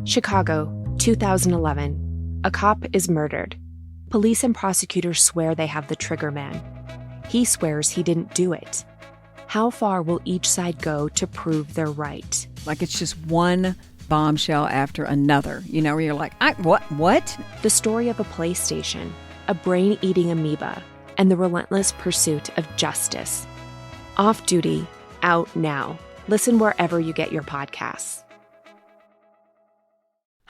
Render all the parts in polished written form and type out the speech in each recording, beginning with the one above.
Chicago, 2011. A cop is murdered. Police and prosecutors swear they have the trigger man. He swears he didn't do it. How far will each side go to prove they're right? Like it's just one bombshell after another, where you're like, what? The story of a PlayStation, a brain-eating amoeba, and the relentless pursuit of justice. Off Duty, out now. Listen wherever you get your podcasts.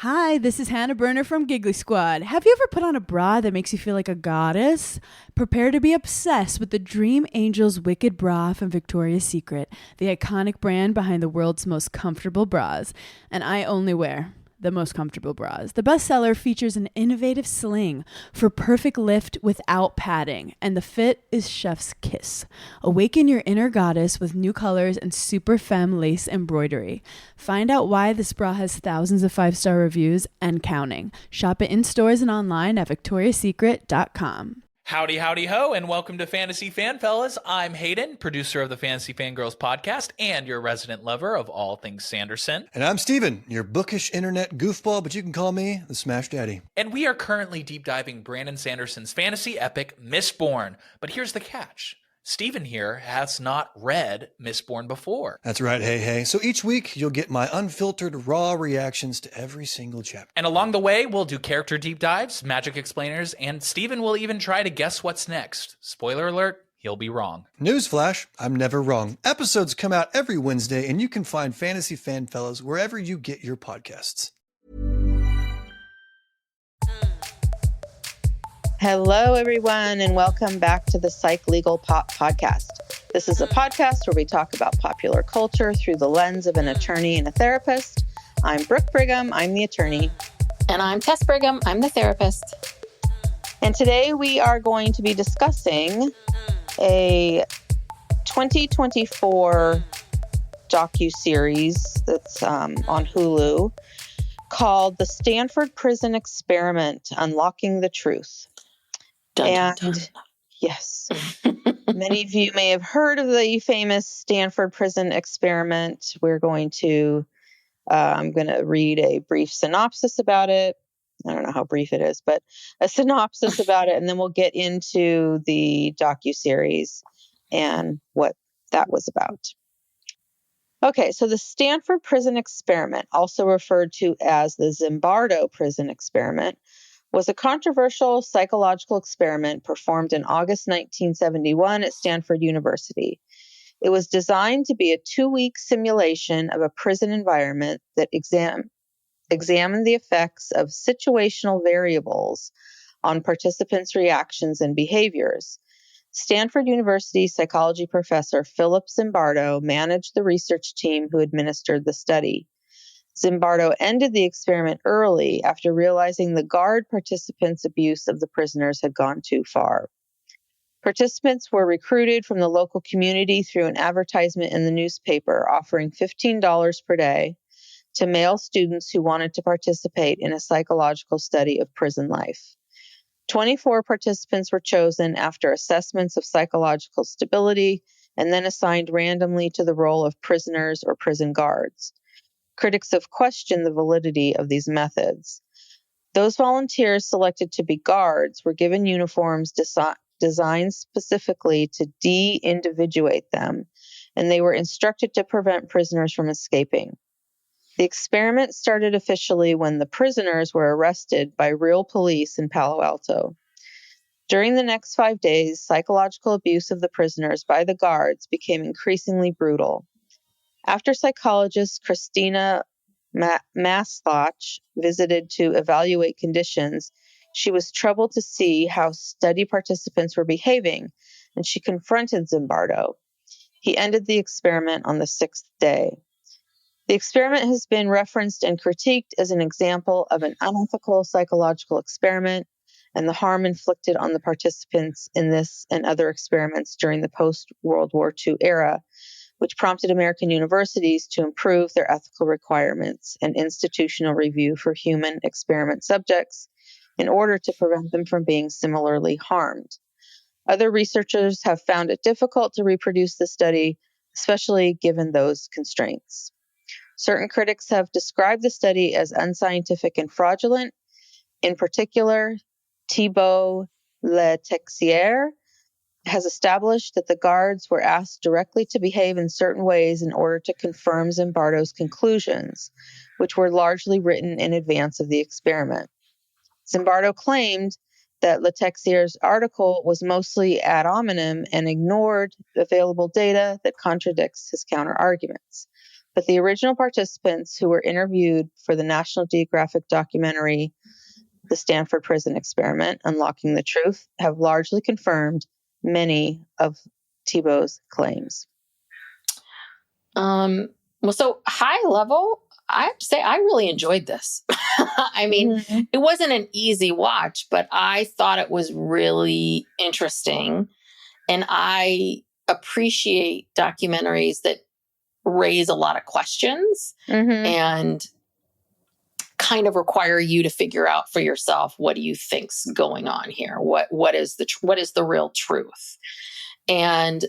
Hi, this is Hannah Berner from Giggly Squad. Have you ever put on a bra that makes you feel like a goddess? Prepare to be obsessed with the Dream Angels Wicked Bra from Victoria's Secret, the iconic brand behind the world's most comfortable bras. And I only wear the most comfortable bras. The bestseller features an innovative sling for perfect lift without padding, and the fit is chef's kiss. Awaken your inner goddess with new colors and super femme lace embroidery. Find out why this bra has thousands of 5-star reviews and counting. Shop it in stores and online at victoriasecret.com. Howdy, howdy, ho, and welcome to Fantasy Fan Fellas. I'm Hayden, producer of the Fantasy Fangirls podcast and your resident lover of all things Sanderson. And I'm Steven, your bookish internet goofball, but you can call me the Smash Daddy. And we are currently deep diving Brandon Sanderson's fantasy epic, Mistborn. But here's the catch. Steven here has not read Mistborn before. That's right, hey. So each week, you'll get my unfiltered, raw reactions to every single chapter. And along the way, we'll do character deep dives, magic explainers, and Steven will even try to guess what's next. Spoiler alert, he'll be wrong. Newsflash, I'm never wrong. Episodes come out every Wednesday, and you can find Fantasy Fan Fellas wherever you get your podcasts. Hello, everyone, and welcome back to the Psych Legal Pop Podcast. This is a podcast where we talk about popular culture through the lens of an attorney and a therapist. I'm Brooke Brigham. I'm the attorney. And I'm Tess Brigham. I'm the therapist. And today we are going to be discussing a 2024 docuseries that's on Hulu called The Stanford Prison Experiment, Unlocking the Truth. Dun, dun, dun. Yes, many of you may have heard of the famous Stanford Prison Experiment. I'm going to read a brief synopsis about it. I don't know how brief it is, but a synopsis about it, and then we'll get into the docuseries and what that was about. Okay, so the Stanford Prison Experiment, also referred to as the Zimbardo Prison Experiment, was a controversial psychological experiment performed in August 1971 at Stanford University. It was designed to be a 2-week simulation of a prison environment that examined the effects of situational variables on participants' reactions and behaviors. Stanford University psychology professor Philip Zimbardo managed the research team who administered the study. Zimbardo ended the experiment early after realizing the guard participants' abuse of the prisoners had gone too far. Participants were recruited from the local community through an advertisement in the newspaper offering $15 per day to male students who wanted to participate in a psychological study of prison life. 24 participants were chosen after assessments of psychological stability and then assigned randomly to the role of prisoners or prison guards. Critics have questioned the validity of these methods. Those volunteers selected to be guards were given uniforms designed specifically to de-individuate them, and they were instructed to prevent prisoners from escaping. The experiment started officially when the prisoners were arrested by real police in Palo Alto. During the next 5 days, psychological abuse of the prisoners by the guards became increasingly brutal. After psychologist Christina Maslach visited to evaluate conditions, she was troubled to see how study participants were behaving, and she confronted Zimbardo. He ended the experiment on the 6th day. The experiment has been referenced and critiqued as an example of an unethical psychological experiment and the harm inflicted on the participants in this and other experiments during the post-World War II era, which prompted American universities to improve their ethical requirements and institutional review for human experiment subjects in order to prevent them from being similarly harmed. Other researchers have found it difficult to reproduce the study, especially given those constraints. Certain critics have described the study as unscientific and fraudulent. In particular, Thibault Letexier has established that the guards were asked directly to behave in certain ways in order to confirm Zimbardo's conclusions, which were largely written in advance of the experiment. Zimbardo claimed that Letexier's article was mostly ad hominem and ignored available data that contradicts his counter-arguments. But the original participants who were interviewed for the National Geographic documentary, The Stanford Prison Experiment, Unlocking the Truth, have largely confirmed many of Thibault's claims. Well, so high level, I have to say I really enjoyed this. I mean, it wasn't an easy watch, but I thought it was really interesting. And I appreciate documentaries that raise a lot of questions and kind of require you to figure out for yourself, what do you think's going on here? What is the real truth? And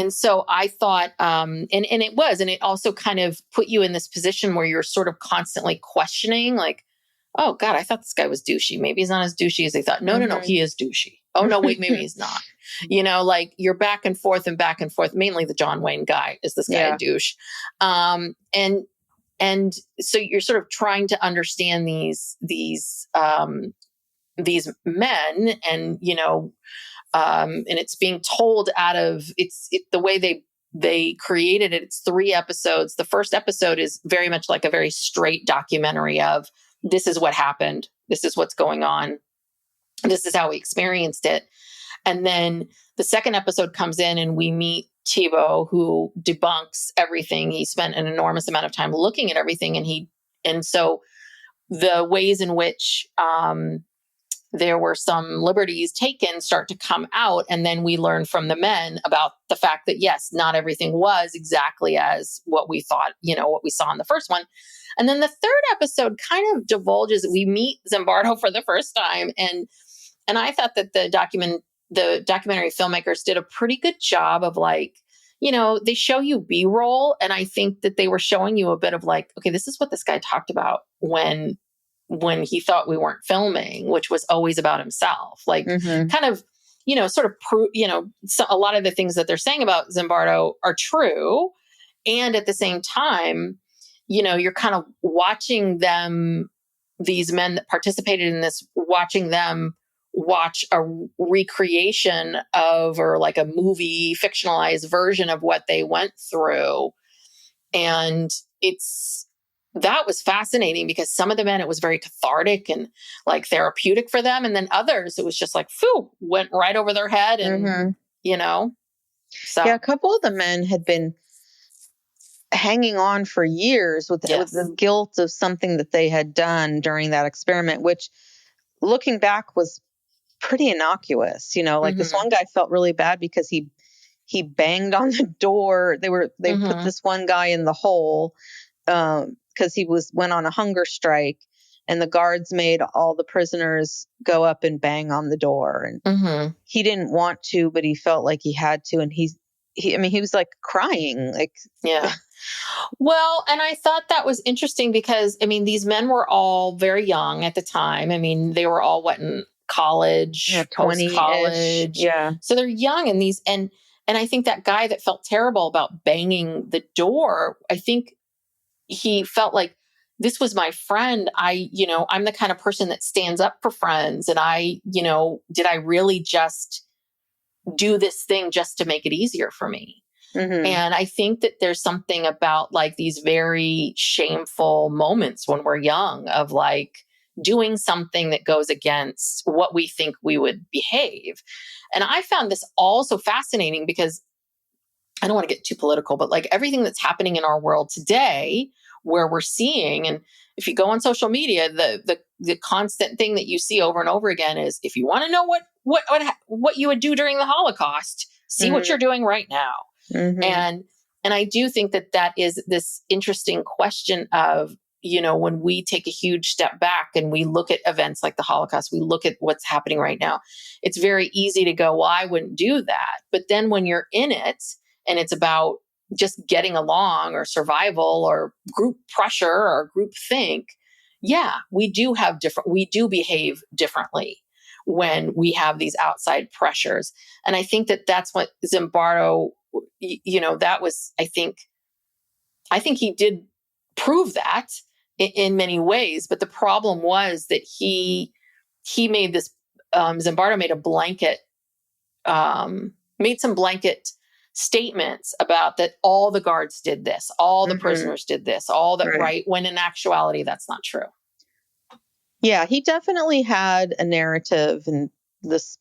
so I thought, and it also kind of put you in this position where you're sort of constantly questioning, like, oh God, I thought this guy was douchey. Maybe he's not as douchey as they thought. No, he is douchey. Oh no, wait, maybe he's not. Like you're back and forth. Mainly the John Wayne guy. Is this guy a douche? And so you're sort of trying to understand these men, and and it's being told out of the way they created it. It's 3 episodes. The first episode is very much like a very straight documentary of, this is what happened. This is what's going on. This is how we experienced it. And then the second episode comes in and we meet Thibault, who debunks everything. He spent an enormous amount of time looking at everything. And so the ways in which, there were some liberties taken start to come out. And then we learn from the men about the fact that, yes, not everything was exactly as what we thought, what we saw in the first one. And then the third episode kind of divulges that we meet Zimbardo for the first time. And I thought that the documentary filmmakers did a pretty good job of they show you B-roll. And I think that they were showing you a bit of okay, this is what this guy talked about when he thought we weren't filming, which was always about himself, kind of, sort of prove, so a lot of the things that they're saying about Zimbardo are true. And at the same time, you're kind of watching them, these men that participated in this, watching them watch a recreation of, or like a movie fictionalized version of what they went through. And that was fascinating, because some of the men, it was very cathartic and therapeutic for them. And then others, it was just went right over their head. And, so. Yeah, a couple of the men had been hanging on for years with the guilt of something that they had done during that experiment, which looking back was pretty innocuous. This one guy felt really bad because he banged on the door. They put this one guy in the hole, because he went on a hunger strike, and the guards made all the prisoners go up and bang on the door. And he didn't want to, but he felt like he had to. And he was crying, yeah. Well, and I thought that was interesting because, these men were all very young at the time. They were all in college, 20-ish. Post-college. Yeah. So they're young, and I think that guy that felt terrible about banging the door, I think he felt like, this was my friend. I'm the kind of person that stands up for friends. And did I really just do this thing just to make it easier for me? And I think that there's something about these very shameful moments when we're young of doing something that goes against what we think we would behave. And I found this also fascinating because I don't want to get too political, but everything that's happening in our world today, where we're seeing, and if you go on social media, the constant thing that you see over and over again is, if you want to know what you would do during the Holocaust, see what you're doing right now. And I do think that is this interesting question of, when we take a huge step back and we look at events like the Holocaust, we look at what's happening right now. It's very easy to go, well, I wouldn't do that. But then when you're in it, and it's about just getting along or survival or group pressure or group think, yeah, we do behave differently when we have these outside pressures. And I think that that's what Zimbardo, that was, I think he did prove that in many ways. But the problem was that he made this, Zimbardo made a blanket, made some blanket statements about that all the guards did this, all the prisoners did this, all that, right? When in actuality, that's not true. Yeah, he definitely had a narrative and this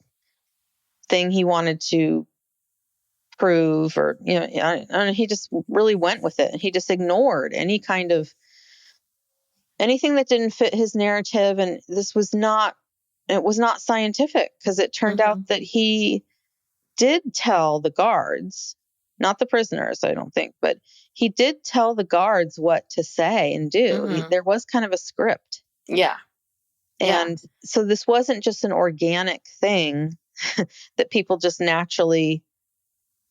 thing he wanted to prove, or, he just really went with it. He just ignored anything that didn't fit his narrative. And it was not scientific, because it turned out that he did tell the guards, not the prisoners, I don't think, but he did tell the guards what to say and do. There was kind of a script. Yeah. And so this wasn't just an organic thing that people just naturally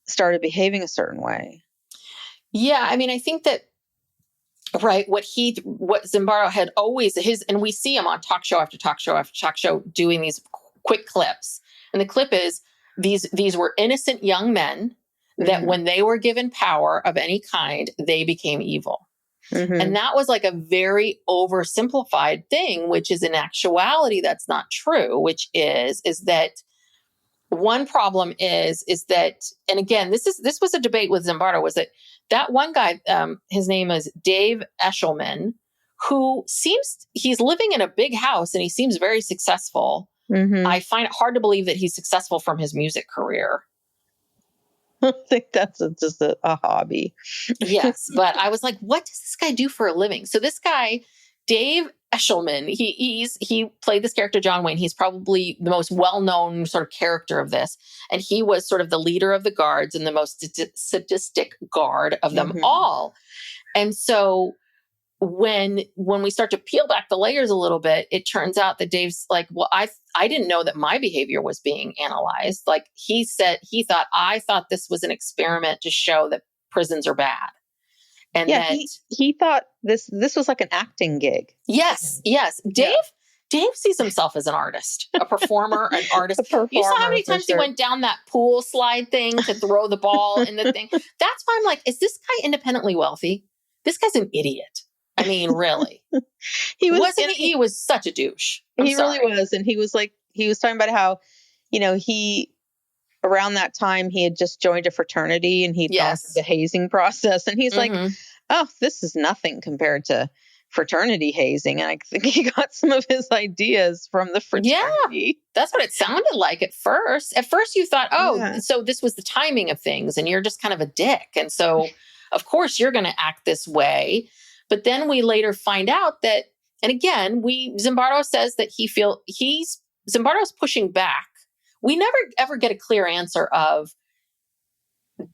started behaving a certain way. Yeah. I mean, I think that, right, what Zimbardo had always, and we see him on talk show after talk show after talk show doing these quick clips. And the clip is, these were innocent young men that when they were given power of any kind, they became evil. And that was like a very oversimplified thing, which is in actuality, that's not true, which is that one problem is that, and again, this was a debate with Zimbardo, was that one guy, his name is Dave Eshelman, who he's living in a big house and he seems very successful. I find it hard to believe that he's successful from his music career. I think that's just a hobby. Yes. But I was like, what does this guy do for a living? So this guy, Dave Eshelman, he played this character, John Wayne. He's probably the most well-known sort of character of this. And he was sort of the leader of the guards and the most sadistic guard of them all. And so when we start to peel back the layers a little bit, it turns out that Dave's like, well, I didn't know that my behavior was being analyzed. Like I thought this was an experiment to show that prisons are bad. And he thought this was like an acting gig. Yes. Dave sees himself as an artist, a performer, an artist. You saw how many times he went down that pool slide thing to throw the ball in the thing. That's why I'm like, is this guy independently wealthy? This guy's an idiot. I mean, really. He was such a douche. He really was. And he was talking about how, around that time he had just joined a fraternity and he'd gone through the hazing process. And he's like, oh, this is nothing compared to fraternity hazing. And I think he got some of his ideas from the fraternity. Yeah, that's what it sounded like at first. At first you thought, so this was the timing of things and you're just kind of a dick. And so, of course, you're going to act this way. But then we later find out that, and again, Zimbardo says that Zimbardo's pushing back. We never ever get a clear answer of,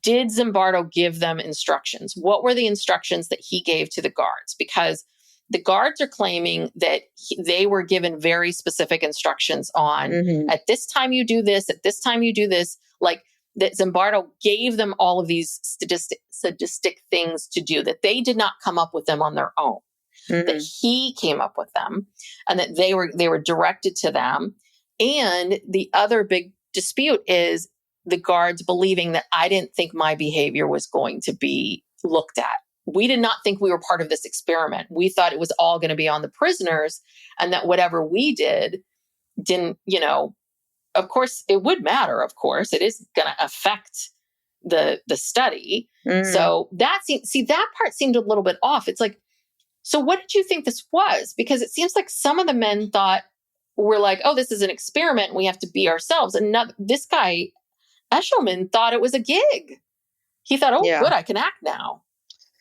did Zimbardo give them instructions? What were the instructions that he gave to the guards? Because the guards are claiming that they were given very specific instructions on, at this time you do this, at this time you do this, like that Zimbardo gave them all of these sadistic things to do, that they did not come up with them on their own, that he came up with them and that they were directed to them. And the other big dispute is the guards believing that I didn't think my behavior was going to be looked at. We did not think we were part of this experiment. We thought it was all going to be on the prisoners and that whatever we did didn't, of course it would matter. Of course it is going to affect the study. So that part seemed a little bit off. It's like, so what did you think this was? Because it seems like some of the men were like, oh, this is an experiment. We have to be ourselves. And this guy, Eshelman, thought it was a gig. He thought, oh, good, I can act now.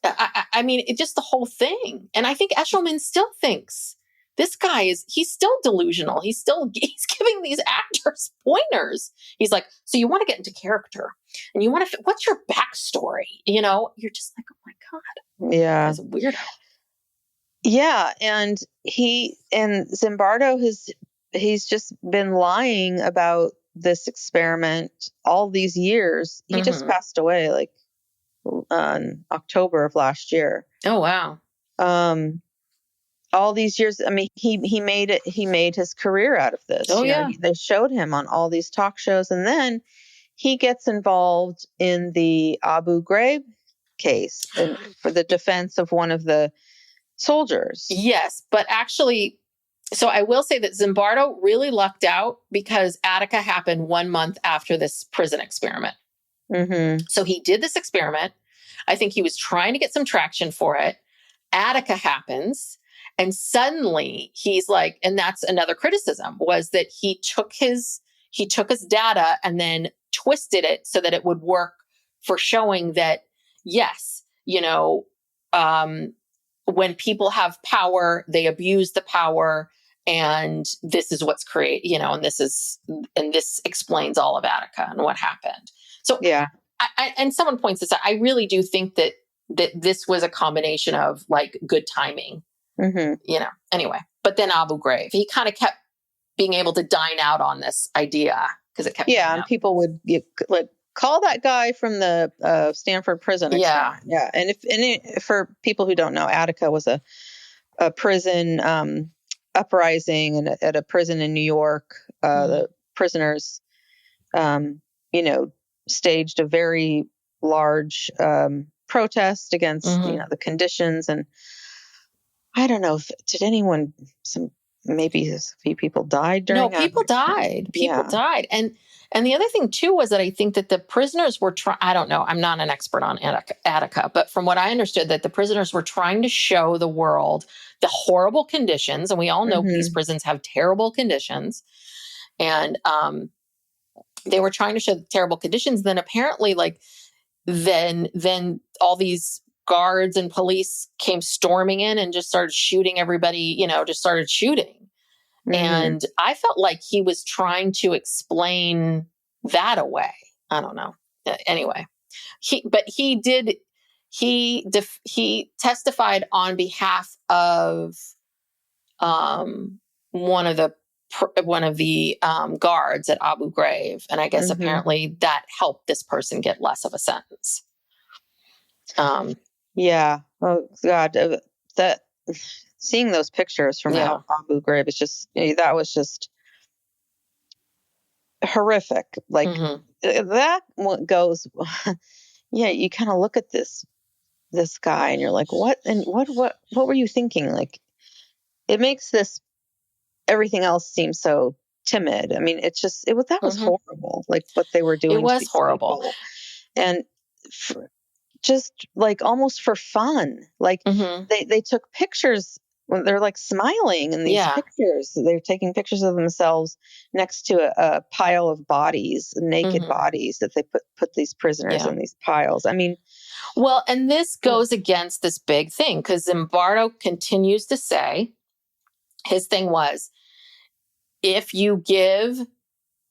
I mean, it's just the whole thing. And I think Eshelman still thinks this guy he's still delusional. He's giving these actors pointers. He's like, so you want to get into character and you want to, what's your backstory? You're just like, oh my God. Yeah. That's a weirdo. Yeah. And Zimbardo he's just been lying about this experiment all these years. He just passed away like in October of last year. Oh, wow. All these years, I mean, he made it. He made his career out of this. Oh, yeah. They showed him on all these talk shows, and then he gets involved in the Abu Ghraib case for the defense of one of the soldiers. Yes, but actually, so I will say that Zimbardo really lucked out because Attica happened 1 month after this prison experiment. Mm-hmm. So he did this experiment. I think he was trying to get some traction for it. Attica happens. And suddenly he's like, and that's another criticism, was that he took his data and then twisted it so that it would work for showing that, yes, when people have power, they abuse the power, and this is what's created, and this explains all of Attica and what happened. So yeah, and someone points this out. I really do think that this was a combination of like good timing. Mm-hmm. Anyway, but then Abu Ghraib, he kind of kept being able to dine out on this idea because it kept. Yeah. And people would call that guy from the Stanford Prison Experiment. Yeah. And for people who don't know, Attica was a prison uprising at a prison in New York. The prisoners, staged a very large protest against, the conditions. And I don't know maybe a few people died during. No, people died. People died. And the other thing too was that I think that the prisoners were I don't know, I'm not an expert on Attica, but from what I understood, that the prisoners were trying to show the world the horrible conditions. And we all know these prisons have terrible conditions. And they were trying to show the terrible conditions. Then apparently then all these guards and police came storming in and just started shooting everybody, just started shooting. And I felt like he was trying to explain that away. I don't know. Anyway, he testified on behalf of one of the guards at Abu Ghraib, and I guess apparently that helped this person get less of a sentence. Yeah. Oh God, that seeing those pictures from Abu Ghraib is just that was just horrific. Like that goes. Yeah, you kind of look at this guy and you're like, what were you thinking? Like, it makes everything else seem so timid. I mean, that was horrible. Like what they were doing. It was horrible. People. And just like almost for fun. Like they took pictures when they're like smiling in these pictures. They're taking pictures of themselves next to a pile of bodies, naked bodies that they put these prisoners in these piles. I mean, well, and this goes against this big thing because Zimbardo continues to say his thing was, if you give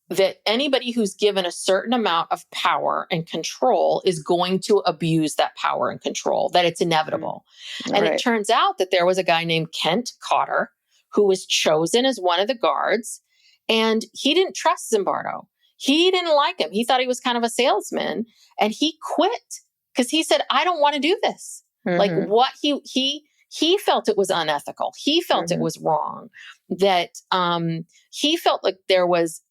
that anybody who's given a certain amount of power and control is going to abuse that power and control, that it's inevitable. And it turns out that there was a guy named Kent Cotter who was chosen as one of the guards, and he didn't trust Zimbardo. He didn't like him. He thought he was kind of a salesman, and he quit because he said, I don't want to do this. Like what he felt it was unethical. He felt it was wrong, that he felt like there was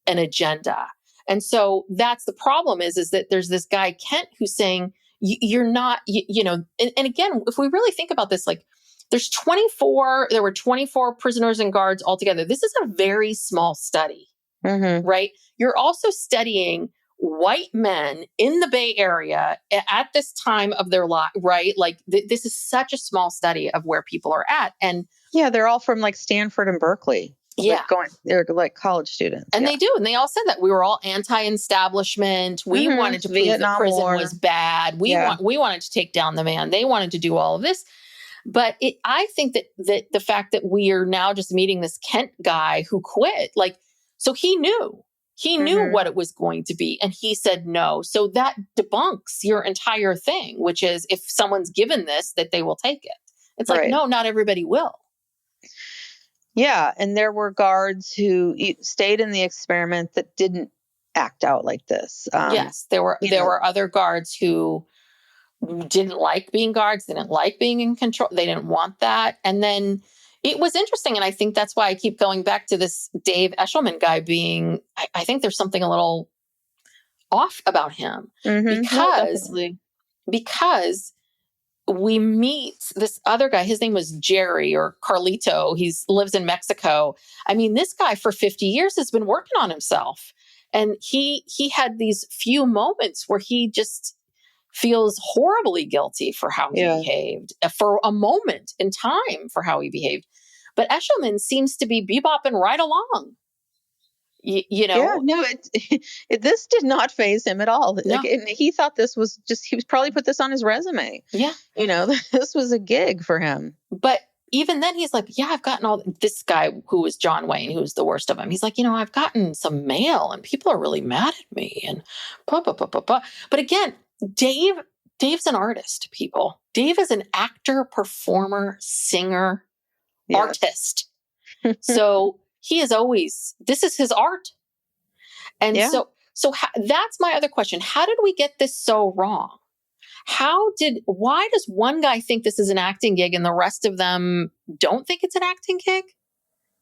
an agenda. And so that's the problem is that there's this guy, Kent, who's saying, you're not, and again, if we really think about this, like there were 24 prisoners and guards altogether. This is a very small study, right? You're also studying white men in the Bay Area at this time of their life, right? Like this is such a small study of where people are at. And yeah, they're all from like Stanford and Berkeley. Yeah. They're like college students. And they do. And they all said that we were all anti-establishment. We wanted to prove that prison was bad. We wanted to take down the man. They wanted to do all of this. But I think that the fact that we are now just meeting this Kent guy who quit, like, so he knew what it was going to be. And he said no. So that debunks your entire thing, which is if someone's given this, that they will take it. It's like, no, not everybody will. Yeah. And there were guards who stayed in the experiment that didn't act out like this. Yes, there were other guards who didn't like being guards, didn't like being in control. They didn't want that. And then it was interesting. And I think that's why I keep going back to this Dave Eshelman guy being, I think there's something a little off about him because we meet this other guy. His name was Jerry or Carlito. He lives in Mexico. I mean, this guy for 50 years has been working on himself. And he had these few moments where he just feels horribly guilty for how he behaved, for a moment in time for how he behaved. But Eshelman seems to be bebopping right along. You know? Yeah, no, this did not faze him at all. No. Like, and he thought this was just, he was probably put this on his resume. Yeah. You know, this was a gig for him. But even then he's like, yeah, I've gotten this guy who was John Wayne, who's the worst of them. He's like, you know, I've gotten some mail and people are really mad at me and blah, blah, blah, blah, blah. But again, Dave's an artist, people. Dave is an actor, performer, singer, artist. So he is always, this is his art. And so that's my other question. How did we get this so wrong? Why does one guy think this is an acting gig and the rest of them don't think it's an acting gig?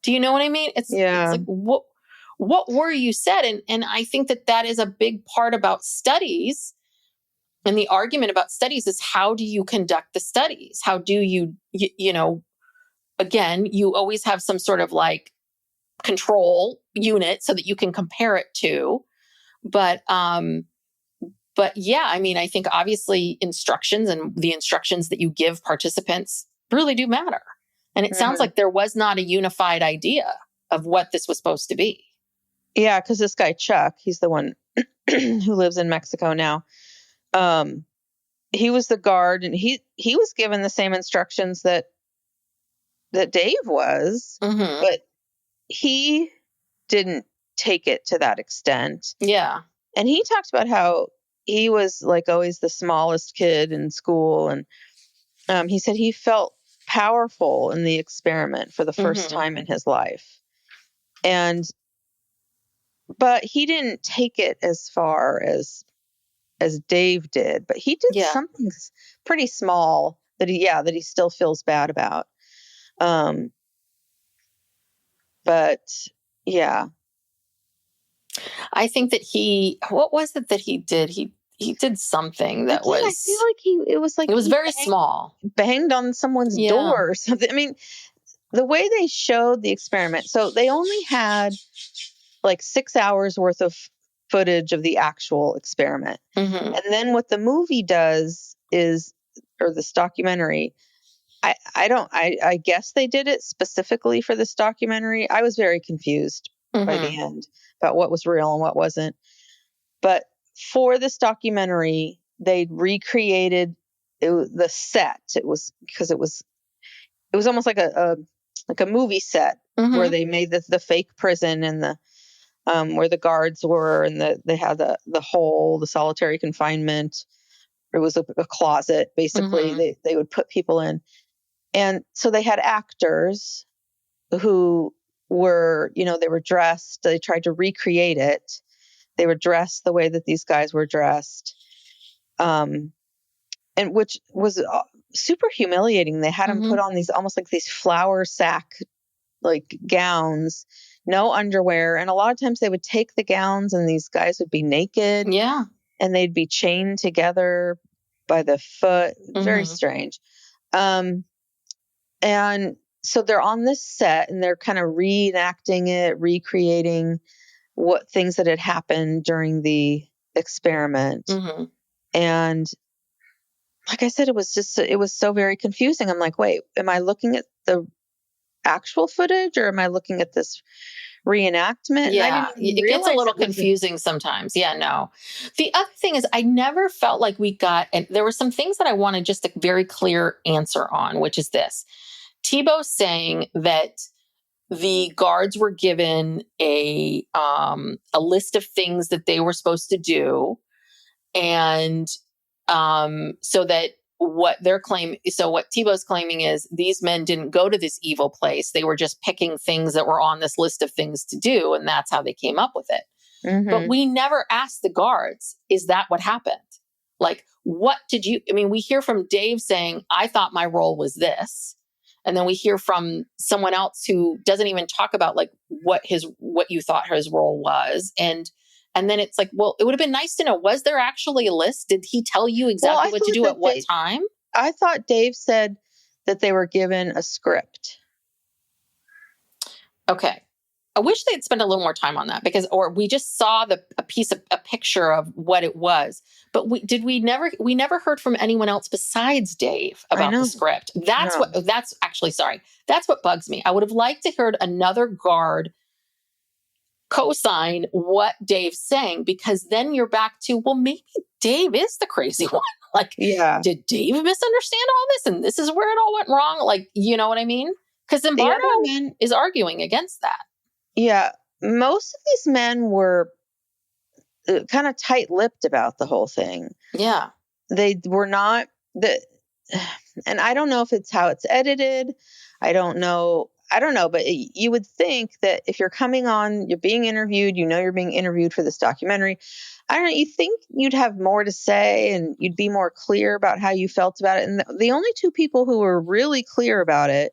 Do you know what I mean? It's like, what were you said? And I think that is a big part about studies. And the argument about studies is, how do you conduct the studies? How do you know, again, you always have some sort of like control unit so that you can compare it to. But yeah, I mean, I think obviously instructions and the instructions that you give participants really do matter. And it sounds like there was not a unified idea of what this was supposed to be. Yeah, because this guy, Chuck, he's the one who lives in Mexico now. He was the guard, and he was given the same instructions that Dave was, but he didn't take it to that extent. Yeah. And he talked about how he was like always the smallest kid in school. And he said he felt powerful in the experiment for the first time in his life. But he didn't take it as far as Dave did, but he did something pretty small that he still feels bad about. But yeah, I think that what was it that he did? He did something that was, I feel like it was very small. Banged on someone's door or something. I mean, the way they showed the experiment, so they only had like 6 hours worth of footage of the actual experiment. And then what the movie does is, or this documentary, I guess they did it specifically for this documentary. I was very confused by the end about what was real and what wasn't. But for this documentary, they recreated the set. It was almost like a movie set where they made the fake prison and the where the guards were, and they had the hole, the solitary confinement. It was a closet, basically. They would put people in. And so they had actors who were, they were dressed. They tried to recreate it. They were dressed the way that these guys were dressed. And which was super humiliating. They had them put on these, almost like these flour sack, like gowns, no underwear. And a lot of times they would take the gowns and these guys would be naked. Yeah. And they'd be chained together by the foot. Very strange. And so they're on this set and they're kind of reenacting it, recreating what things that had happened during the experiment. And like I said, it was so very confusing. I'm like, wait, am I looking at the actual footage or am I looking at this reenactment? Yeah, it gets a little confusing sometimes. Yeah, no. The other thing is, I never felt like we got, and there were some things that I wanted just a very clear answer on, which is this. Tebow saying that the guards were given a list of things that they were supposed to do. And so that what Tebow's claiming is these men didn't go to this evil place. They were just picking things that were on this list of things to do. And that's how they came up with it. But we never asked the guards, is that what happened? Like, what did you, I mean, we hear from Dave saying, I thought my role was this. And then we hear from someone else who doesn't even talk about like what you thought his role was. And then it's like, well, it would have been nice to know, was there actually a list? Did he tell you exactly what to do at what time? I thought Dave said that they were given a script. Okay. I wish they'd spend a little more time on that or we just saw a picture of what it was, but we never heard from anyone else besides Dave about the script. That's what bugs me. I would have liked to heard another guard co-sign what Dave's saying, because then you're back to, well, maybe Dave is the crazy one. Like, did Dave misunderstand all this? And this is where it all went wrong. Like, you know what I mean? Because Zimbardo is arguing against that. Yeah. Most of these men were kind of tight-lipped about the whole thing. Yeah. They were not and I don't know if it's how it's edited. I don't know, but you would think that if you're coming on, you're being interviewed, you're being interviewed for this documentary. I don't know, you think you'd have more to say and you'd be more clear about how you felt about it. And the only two people who were really clear about it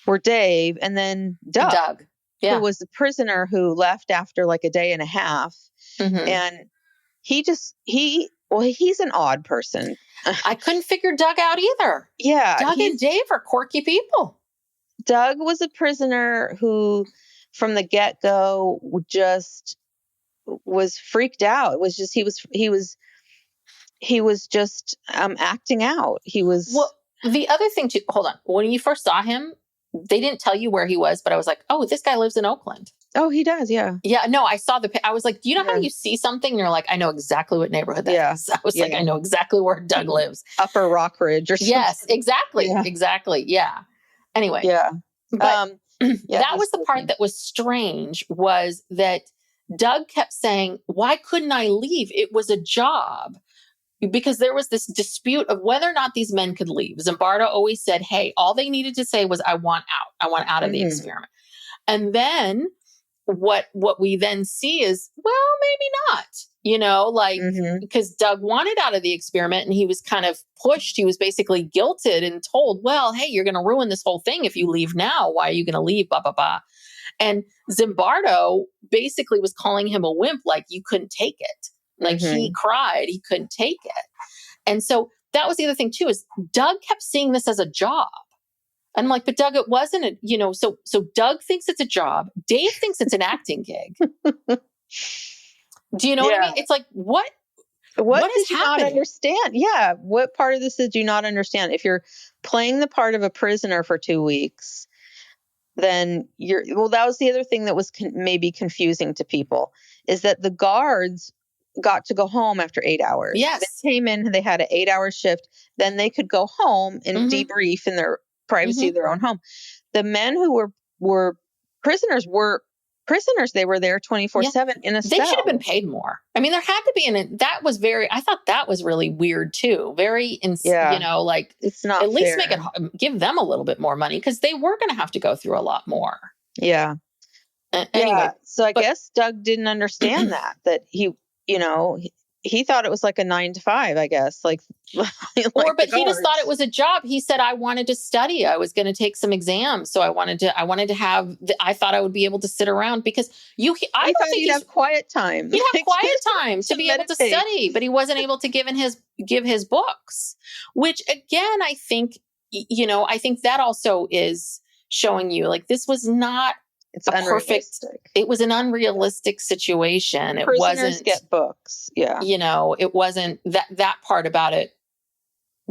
were Dave and then Doug. Yeah. Who was the prisoner who left after like a day and a half. Mm-hmm. And he's an odd person. I couldn't figure Doug out either. Yeah. Doug and Dave are quirky people. Doug was a prisoner who from the get-go just was freaked out. It was just, he was just acting out. He was. Well, the other thing too, hold on. When you first saw him, they didn't tell you where he was, but I was like, oh, this guy lives in Oakland. Oh, he does. Yeah. Yeah. No, I saw I was like, do you know how you see something and you're like, I know exactly what neighborhood that is. I was like, I know exactly where Doug lives. Upper Rockridge or something. Yes, exactly. Yeah. Exactly. Yeah. Anyway. Yeah. But that was the part that was strange, was that Doug kept saying, why couldn't I leave? It was a job. Because there was this dispute of whether or not these men could leave. Zimbardo always said, hey, all they needed to say was, I want out. I want out of the experiment. And then what we then see is, well, maybe not, because Doug wanted out of the experiment and he was kind of pushed. He was basically guilted and told, well, hey, you're going to ruin this whole thing if you leave now. Why are you going to leave? Blah, blah, blah. And Zimbardo basically was calling him a wimp, like you couldn't take it. Like he cried, he couldn't take it. And so that was the other thing too, is Doug kept seeing this as a job. And I'm like, but Doug, it wasn't, so Doug thinks it's a job. Dave thinks it's an acting gig. Do you know what I mean? It's like, what did you not understand? Yeah. What part of this did you not understand? If you're playing the part of a prisoner for 2 weeks, then that was the other thing that was maybe confusing to people, is that the guards got to go home after 8 hours. Yes. They came in, they had an 8-hour shift. Then they could go home and debrief in their privacy of their own home. The men who were prisoners were prisoners. They were there 24/7 in a cell. They should have been paid more. I mean, there had to be I thought that was really weird too. It's not at least fair. give them a little bit more money, because they were going to have to go through a lot more. Yeah. Anyway. So I guess Doug didn't understand that he thought it was like a 9 to 5, I guess. But he just thought it was a job. He said, I wanted to study. I was going to take some exams. So I wanted to have, I thought I would be able to sit around, because I thought he'd have quiet time. He'd have quiet time to be able to study, but he wasn't able to give his books, which again, I think that also is showing you, like, this was not it was an unrealistic situation. Prisoners wasn't get books. Yeah. It wasn't that part about it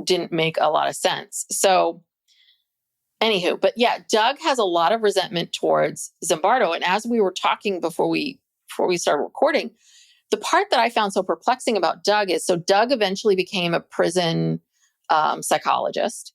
didn't make a lot of sense. So anywho, but yeah, Doug has a lot of resentment towards Zimbardo. And as we were talking before we started recording, the part that I found so perplexing about Doug is, so Doug eventually became a prison psychologist.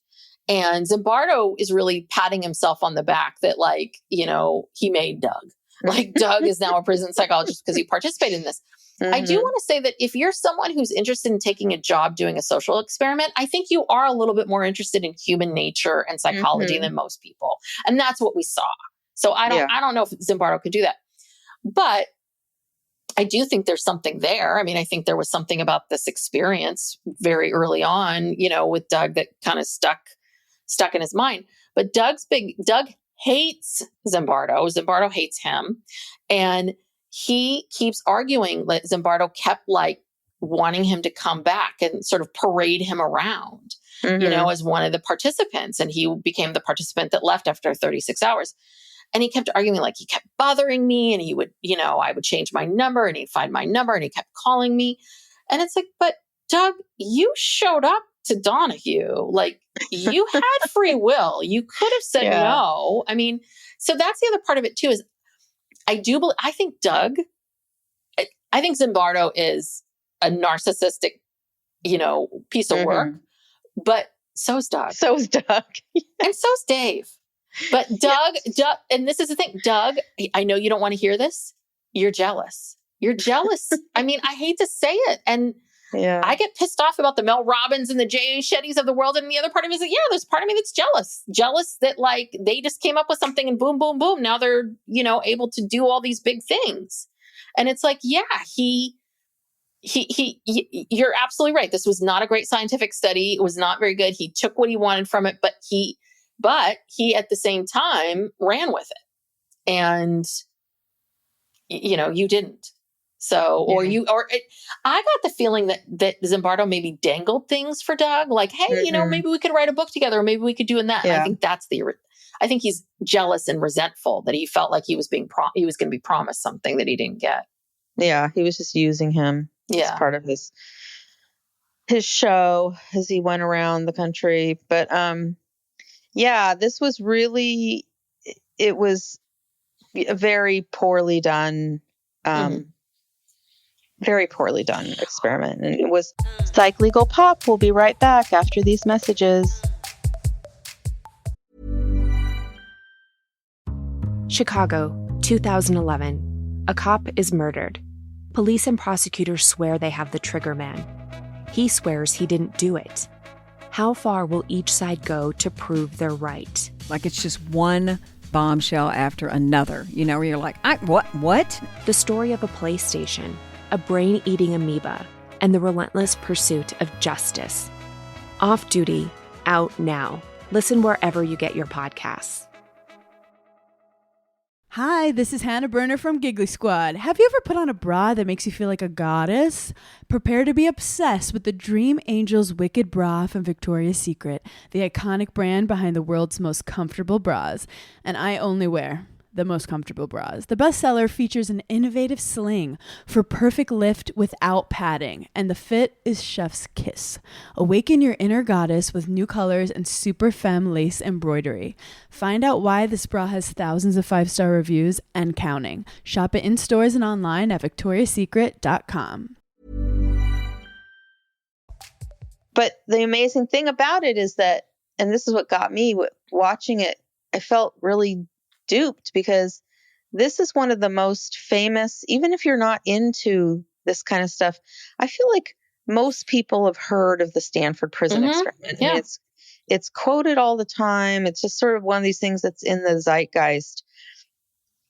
And Zimbardo is really patting himself on the back that, like, he made Doug. Like, Doug is now a prison psychologist because he participated in this. I do want to say that if you're someone who's interested in taking a job doing a social experiment, I think you are a little bit more interested in human nature and psychology than most people. And that's what we saw. So I don't know if Zimbardo could do that. But I do think there's something there. I mean, I think there was something about this experience very early on, with Doug that kind of stuck in his mind. But Doug hates Zimbardo. Zimbardo hates him. And he keeps arguing that Zimbardo kept wanting him to come back and sort of parade him around, as one of the participants. And he became the participant that left after 36 hours. And he kept arguing, he kept bothering me, and he would, I would change my number and he'd find my number and he kept calling me. And it's but Doug, you showed up to Donahue. You had free will. You could have said no. I mean, so that's the other part of it too, is I think Zimbardo is a narcissistic, piece of work, but so's Doug. So's Doug. And so's Dave. But Doug, and this is the thing, Doug, I know you don't want to hear this. You're jealous. You're jealous. I mean, I hate to say it. And I get pissed off about the Mel Robbins and the J.A. Shettys of the world. And the other part of me is there's part of me that's jealous that they just came up with something and boom, boom, boom. Now they're, able to do all these big things. And it's you're absolutely right. This was not a great scientific study. It was not very good. He took what he wanted from it, but he at the same time ran with it. And, you didn't. So, I got the feeling that Zimbardo maybe dangled things for Doug, hey, maybe we could write a book together, or maybe we could do that. Yeah. And I think he's jealous and resentful that he felt like he was going to be promised something that he didn't get. Yeah. He was just using him as part of his show as he went around the country. But, this was really, it was a very poorly done, very poorly done experiment. And it was Psych Legal Pop. We'll be right back after these messages. Chicago, 2011. A cop is murdered. Police and prosecutors swear they have the trigger man. He swears he didn't do it. How far will each side go to prove they're right? It's just one bombshell after another, where you're what? The story of a PlayStation, a brain-eating amoeba, and the relentless pursuit of justice. Off Duty, out now. Listen wherever you get your podcasts. Hi, this is Hannah Berner from Giggly Squad. Have you ever put on a bra that makes you feel like a goddess? Prepare to be obsessed with the Dream Angel's Wicked Bra from Victoria's Secret, the iconic brand behind the world's most comfortable bras. And I only wear the most comfortable bras. The bestseller features an innovative sling for perfect lift without padding, and the fit is chef's kiss. Awaken your inner goddess with new colors and super femme lace embroidery. Find out why this bra has thousands of 5-star reviews and counting. Shop it in stores and online at victoriasecret.com. But the amazing thing about it is that, and this is what got me watching it, I felt really duped, because this is one of the most famous, even if you're not into this kind of stuff, I feel like most people have heard of the Stanford Prison Experiment. Yeah. I mean, it's quoted all the time. It's just sort of one of these things that's in the zeitgeist.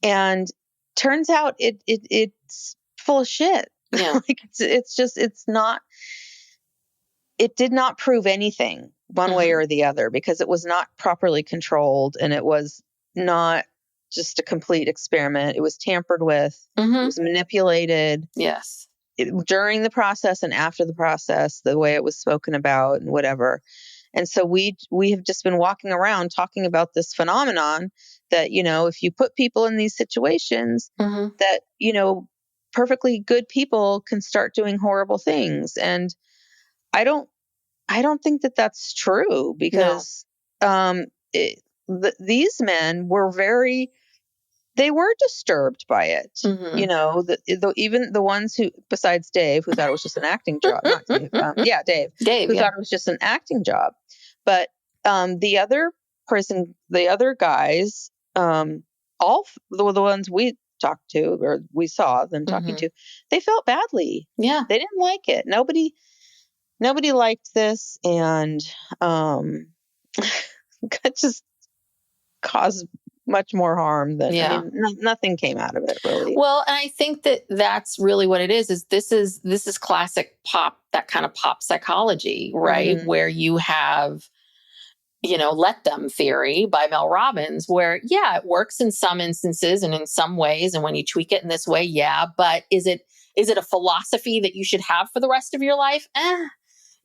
And turns out it's full of shit. Yeah. It did not prove anything one way or the other, because it was not properly controlled, and it was not just a complete experiment. It was tampered with. It was manipulated. Yes. During the process and after the process, the way it was spoken about and whatever. And so we have just been walking around talking about this phenomenon that, if you put people in these situations, that, perfectly good people can start doing horrible things. And I don't think that that's true, because these men were they were disturbed by it. Even the ones who, besides Dave, who thought it was just an acting job. Not Dave. Dave. Who thought it was just an acting job. But the other guys, all the ones we talked to, or we saw them talking to, they felt badly. Yeah. They didn't like it. Nobody liked this. And it just caused much more harm than, Yeah. I mean, nothing came out of it really. Well, and I think that that's really what it is this is classic pop, that kind of pop psychology, right? Mhm. Where you have, let them theory by Mel Robbins, where, yeah, it works in some instances and in some ways. And when you tweak it in this way, yeah. But is it a philosophy that you should have for the rest of your life?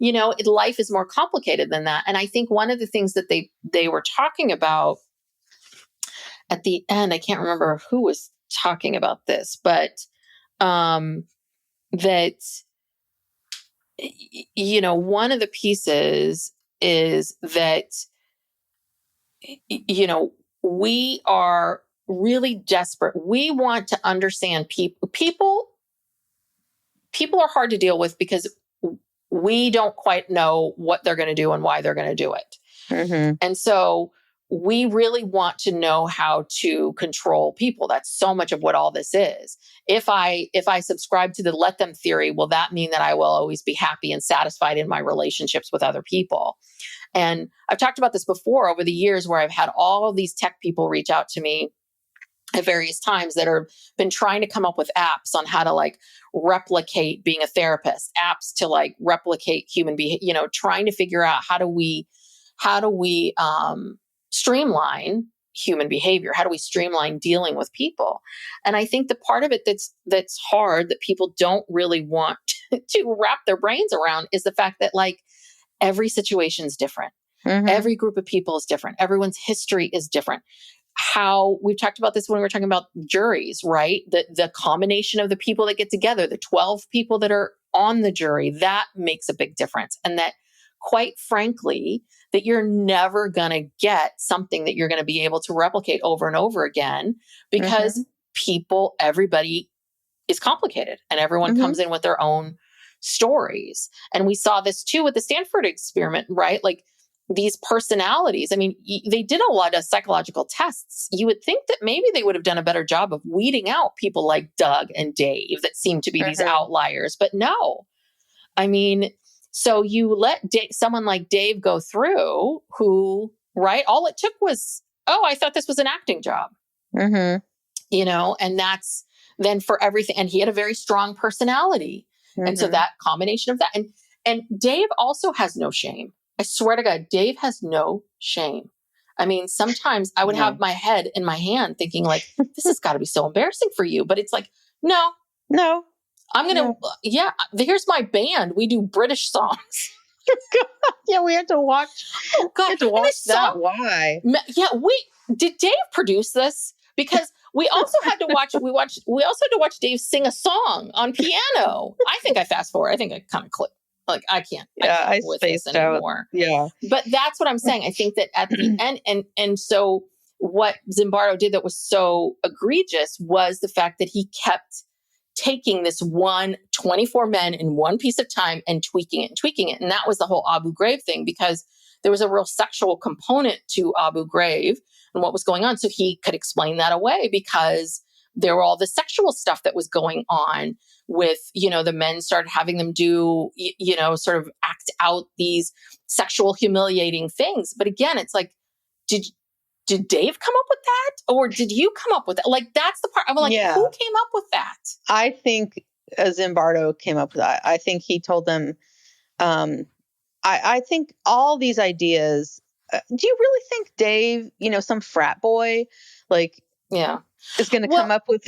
Life is more complicated than that. And I think one of the things that they were talking about at the end, I can't remember who was talking about this, but that, one of the pieces is that, we are really desperate. We want to understand people. People are hard to deal with because we don't quite know what they're going to do and why they're going to do it. Mm-hmm. And so we really want to know how to control people. That's so much of what all this is. If I subscribe to the let them theory, will that mean that I will always be happy and satisfied in my relationships with other people? And I've talked about this before over the years where I've had all of these tech people reach out to me at various times that have been trying to come up with apps on how to replicate being a therapist, apps to replicate human behavior, trying to figure out how do we streamline human behavior? How do we streamline dealing with people? And I think the part of it that's hard, that people don't really want to wrap their brains around, is the fact that every situation is different. Mm-hmm. Every group of people is different. Everyone's history is different. How we've talked about this when we were talking about juries, right? The combination of the people that get together, the 12 people that are on the jury, that makes a big difference. And that, quite frankly, that you're never going to get something that you're going to be able to replicate over and over again, because everybody is complicated and everyone comes in with their own stories. And we saw this too with the Stanford experiment, right? These personalities. I mean, they did a lot of psychological tests. You would think that maybe they would have done a better job of weeding out people like Doug and Dave that seem to be these outliers, but no. I mean, so you let someone like Dave go through, who, right? All it took was, oh, I thought this was an acting job, and that's then for everything. And he had a very strong personality. And so that combination of that, and Dave also has no shame. I swear to God, Dave has no shame. I mean, sometimes I would have my head in my hand thinking this has got to be so embarrassing for you. But it's no, I'm going to, here's my band. We do British songs. Yeah, we had to watch. Oh God, we had to watch that. Why? Yeah, did Dave produce this? Because we also had to watch. We also had to watch Dave sing a song on piano. I think I fast forward. I think I kind of clip. I can't. Yeah, I with spaced this anymore. out. Yeah, but that's what I'm saying. I think that at the end, and so what Zimbardo did that was so egregious was the fact that he kept taking this 24 men in one piece of time and tweaking it. And that was the whole Abu Ghraib thing, because there was a real sexual component to Abu Ghraib and what was going on. So he could explain that away, because there were all the sexual stuff that was going on with, the men started having them do, sort of act out these sexual humiliating things. But again, it's did Dave come up with that? Or did you come up with that? That's the part. I'm who came up with that? I think Zimbardo came up with that. I think he told them, I think all these ideas, do you really think Dave, some frat boy, is going to come up with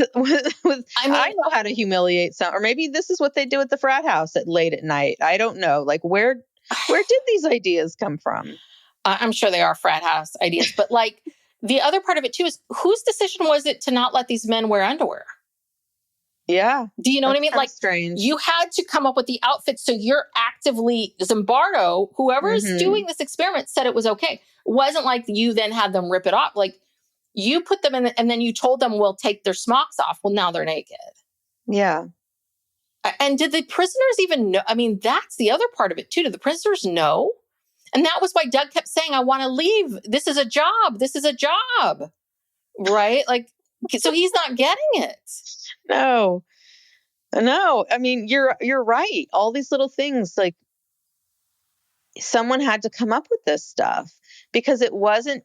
I know how to humiliate some, or maybe this is what they do at the frat house late at night. I don't know. Where did these ideas come from? I'm sure they are frat house ideas, but the other part of it too is, whose decision was it to not let these men wear underwear? Yeah. Do you know what I mean? Strange. You had to come up with the outfit. So you're actively, Zimbardo, whoever is doing this experiment, said it was okay. It wasn't you then had them rip it off. You put them in and then you told them, we'll take their smocks off. Well, now they're naked. Yeah. And did the prisoners even know? I mean, that's the other part of it too. Did the prisoners know? And that was why Doug kept saying, I want to leave. This is a job. This is a job. Right? So he's not getting it. No. I mean, you're right. All these little things, someone had to come up with this stuff, because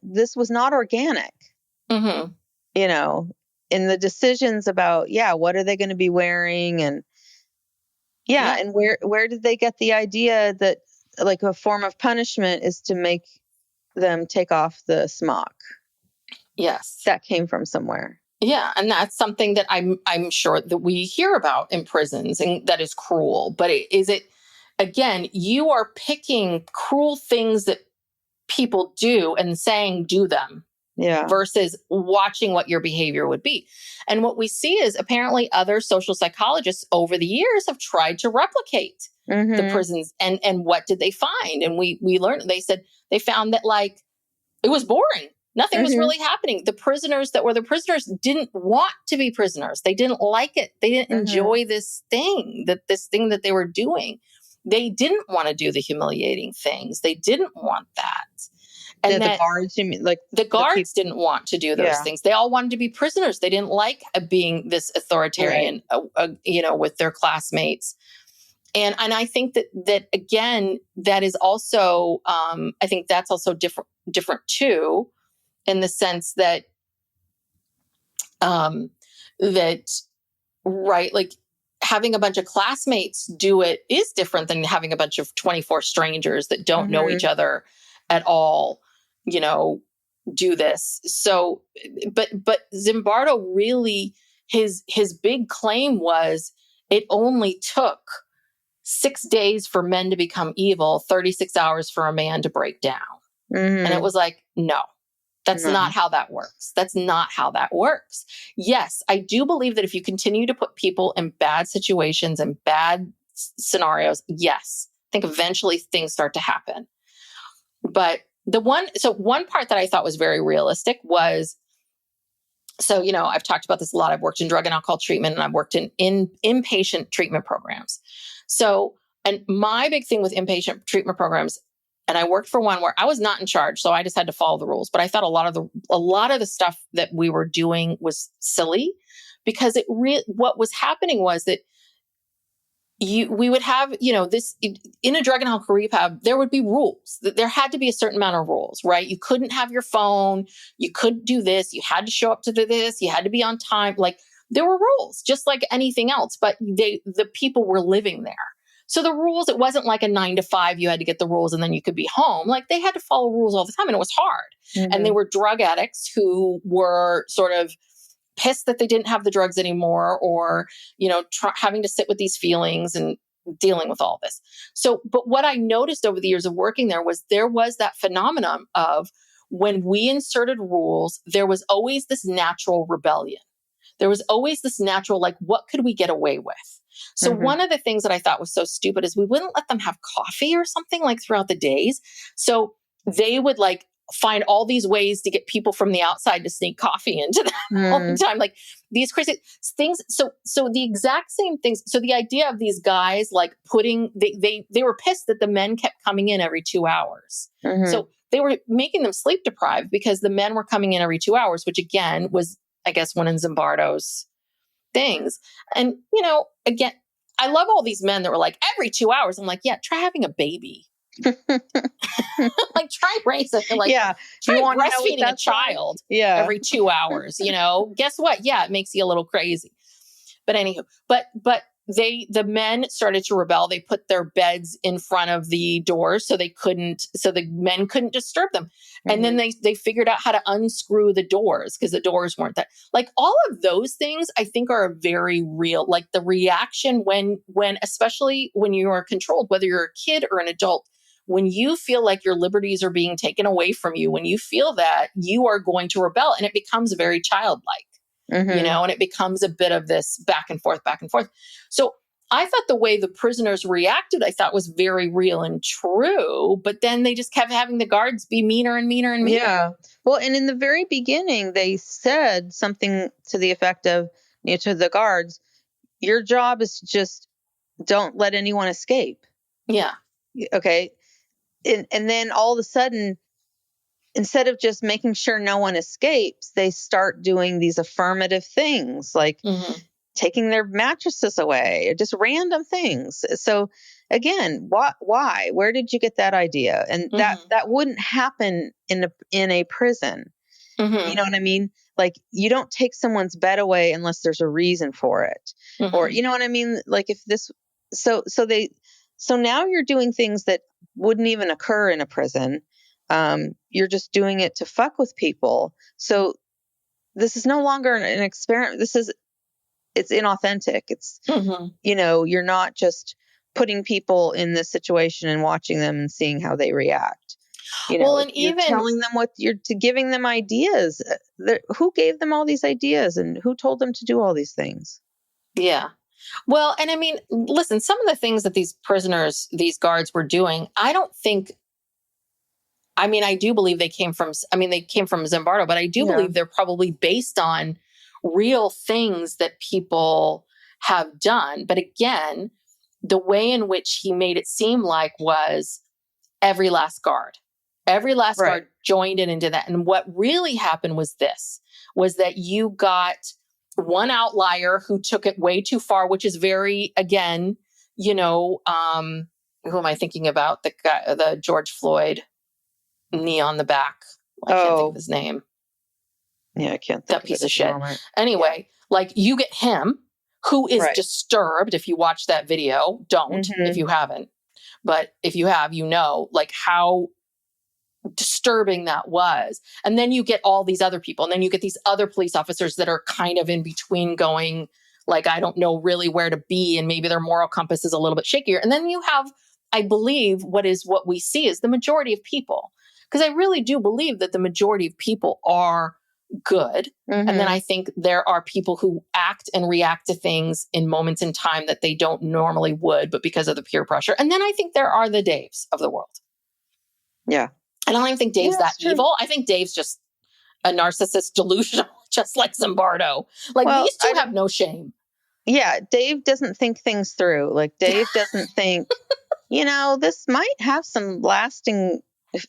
this was not organic. Mm-hmm. you know, in the decisions about, what are they going to be wearing? And and where did they get the idea that like a form of punishment is to make them take off the smock? Yes. That came from somewhere. Yeah, and that's something that I'm sure that we hear about in prisons, and that is cruel. But is it again? You are picking cruel things that people do and saying do them, versus watching what your behavior would be. And what we see is apparently other social psychologists over the years have tried to replicate the prisons, and what did they find? And we learned, they said they found that like it was boring. Nothing was really happening. The prisoners that were the prisoners didn't want to be prisoners. They didn't like it. They didn't enjoy this thing that they were doing. They didn't want to do the humiliating things. They didn't want that. And the guards, you mean, like the guards didn't want to do those things. They all wanted to be prisoners. They didn't like being this authoritarian, with their classmates. And I think that again, that is also, I think that's also different too, in the sense that, like having a bunch of classmates do it is different than having a bunch of 24 strangers that don't know each other at all, do this. So, but Zimbardo really, his big claim was it only took 6 days for men to become evil, 36 hours for a man to break down. And it was like, no, that's not how that works. That's not how that works. Yes, I do believe that if you continue to put people in bad situations and bad scenarios, yes, I think eventually things start to happen. But one part that I thought was very realistic was, so, I've talked about this a lot. I've worked in drug and alcohol treatment, and I've worked in inpatient treatment programs. So, and my big thing with inpatient treatment programs, and I worked for one where I was not in charge, so I just had to follow the rules. But I thought a lot of the stuff that we were doing was silly, because what was happening was that we would have, this in a drug and alcohol rehab, there would be rules. There had to be a certain amount of rules, right? You couldn't have your phone. You couldn't do this. You had to show up to do this. You had to be on time. Like, there were rules, just like anything else, but the people were living there. So the rules, it wasn't like a 9 to 5, you had to get the rules and then you could be home. Like, they had to follow rules all the time, and it was hard. And they were drug addicts who were sort of pissed that they didn't have the drugs anymore, or, having to sit with these feelings and dealing with all this. So, but what I noticed over the years of working there was that phenomenon of, when we inserted rules, there was always this natural rebellion. There was always this natural, like, what could we get away with? So one of the things that I thought was so stupid is we wouldn't let them have coffee or something, like, throughout the days. So they would like find all these ways to get people from the outside to sneak coffee into them all the time, like these crazy things. So the exact same things. So the idea of these guys like they were pissed that the men kept coming in every 2 hours. So they were making them sleep deprived because the men were coming in every 2 hours, which again was, I guess, one of Zimbardo's things. And, again, I love all these men that were like, every 2 hours. I'm like, yeah, try having a baby. Like, try raising, like, try breastfeeding a child every 2 hours, guess what? Yeah, it makes you a little crazy. But anywho, but the men started to rebel. They put their beds in front of the doors so the men couldn't disturb them. And then they figured out how to unscrew the doors, because the doors weren't that, like, all of those things I think are very real. Like, the reaction when especially when you are controlled, whether you're a kid or an adult, when you feel like your liberties are being taken away from you, when you feel that, you are going to rebel, and it becomes very childlike. And it becomes a bit of this back and forth. So I thought the way the prisoners reacted, I thought, was very real and true, but then they just kept having the guards be meaner and meaner and meaner. Yeah. Well, and in the very beginning, they said something to the effect of, to the guards, your job is to just don't let anyone escape. Yeah. Okay. And then all of a sudden, instead of just making sure no one escapes, they start doing these affirmative things, like taking their mattresses away, or just random things. So again, why? Where did you get that idea? And that wouldn't happen in a prison. You know what I mean? Like, you don't take someone's bed away unless there's a reason for it. Or, you know what I mean? Like, if this, so now you're doing things that wouldn't even occur in a prison. You're just doing it to fuck with people. So this is no longer an experiment. It's inauthentic. It's, you're not just putting people in this situation and watching them and seeing how they react. And you're even telling them giving them ideas. Who gave them all these ideas and who told them to do all these things? Yeah. Well, and I mean, listen, some of the things that these guards were doing, I do believe they came from Zimbardo, but I do believe they're probably based on real things that people have done. But again, the way in which he made it seem like was every last guard joined in and did that. And what really happened was that you got one outlier who took it way too far, which is very, again, who am I thinking about? The guy, the George Floyd knee on the back. I can't think of his name. Yeah, I can't think that of piece it of shit. Moment. Anyway, like, you get him, who is disturbed. If you watch that video, don't if you haven't. But if you have, like how disturbing that was. And then you get all these other people, and then you get these other police officers that are kind of in between, going like, I don't know really where to be, and maybe their moral compass is a little bit shakier. And then you have, I believe, what we see is the majority of people, because I really do believe that the majority of people are good. And then I think there are people who act and react to things in moments in time that they don't normally would, but because of the peer pressure. And then I think there are the Daves of the world. Yeah. I don't even think Dave's that evil. I think Dave's just a narcissist, delusional, just like Zimbardo. Like, these two have no shame. Yeah. Dave doesn't think things through. Like, Dave doesn't think, this might have some lasting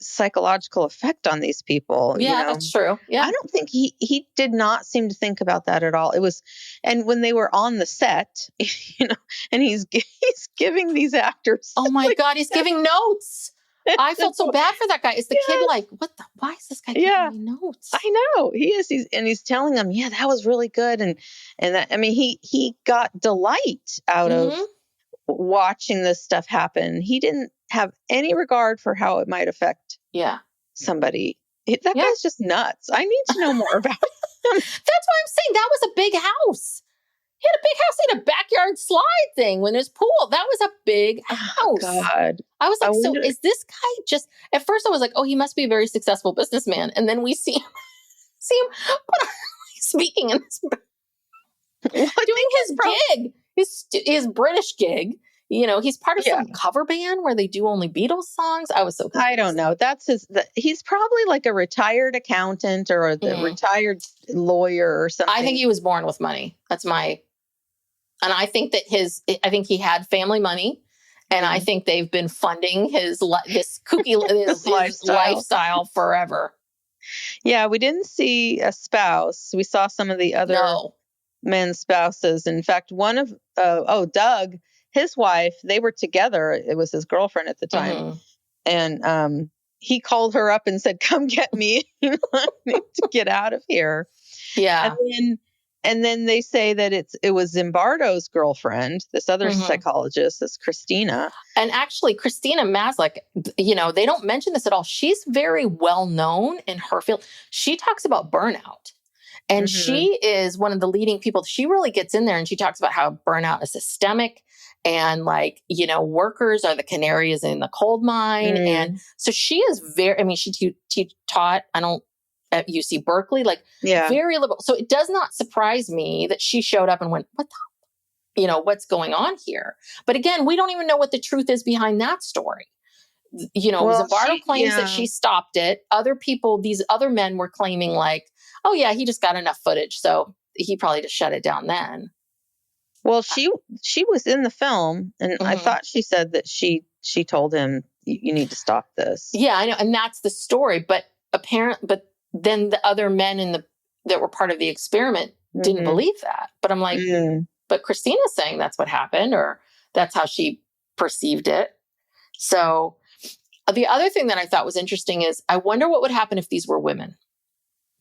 psychological effect on these people. Yeah, that's true. Yeah. I don't think he did not seem to think about that at all. It was, and when they were on the set, and he's giving these actors. Oh my God, he's giving notes. I felt so bad for that guy. Is the kid like, why is this guy giving me notes? I know he is. He's telling them, yeah, that was really good. And that, he got delight out of watching this stuff happen. He didn't have any regard for how it might affect somebody. That guy's just nuts. I need to know more about him. That's why I'm saying that was a big house. He had a big house. He had a backyard slide thing when his pool. That was a big house. Oh, God. I was like, so is this guy just, at first I was like, oh, he must be a very successful businessman. And then we see him speaking in this, doing his gig, his British gig. He's part of some cover band where they do only Beatles songs. I was so confused. I don't know. He's probably like a retired accountant or a retired lawyer or something. I think he was born with money. And I think that I think he had family money, and I think they've been funding his kooky his lifestyle forever. Yeah, we didn't see a spouse. We saw some of the other men's spouses. In fact, one of Doug, his wife, they were together. It was his girlfriend at the time, and he called her up and said, "Come get me. I need to get out of here." Yeah, and then they say that it was Zimbardo's girlfriend, this other psychologist, this Christina. And actually, Christina Maslick, they don't mention this at all. She's very well known in her field. She talks about burnout. And she is one of the leading people. She really gets in there and she talks about how burnout is systemic. And workers are the canaries in the coal mine. And so she is she taught, at UC Berkeley, very liberal. So it does not surprise me that she showed up and went, what's going on here? But again, we don't even know what the truth is behind that story. Zimbardo claims that she stopped it. Other people, these other men were claiming oh yeah, he just got enough footage. So he probably just shut it down then. Well, she was in the film, and I thought she said that she told him, you need to stop this. Yeah, I know. And that's the story. But then the other men that were part of the experiment didn't believe that. But I'm like, but Christina's saying that's what happened, or that's how she perceived it. So the other thing that I thought was interesting is I wonder what would happen if these were women.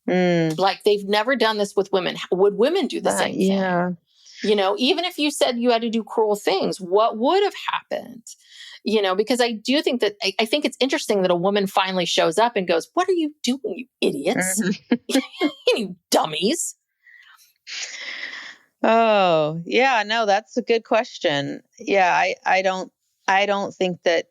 Like they've never done this with women. Would women do the same thing? Yeah. Even if you said you had to do cruel things, what would have happened? Because I do think that I think it's interesting that a woman finally shows up and goes, "What are you doing, you idiots? You dummies." Oh, yeah, no, that's a good question. Yeah, I don't think that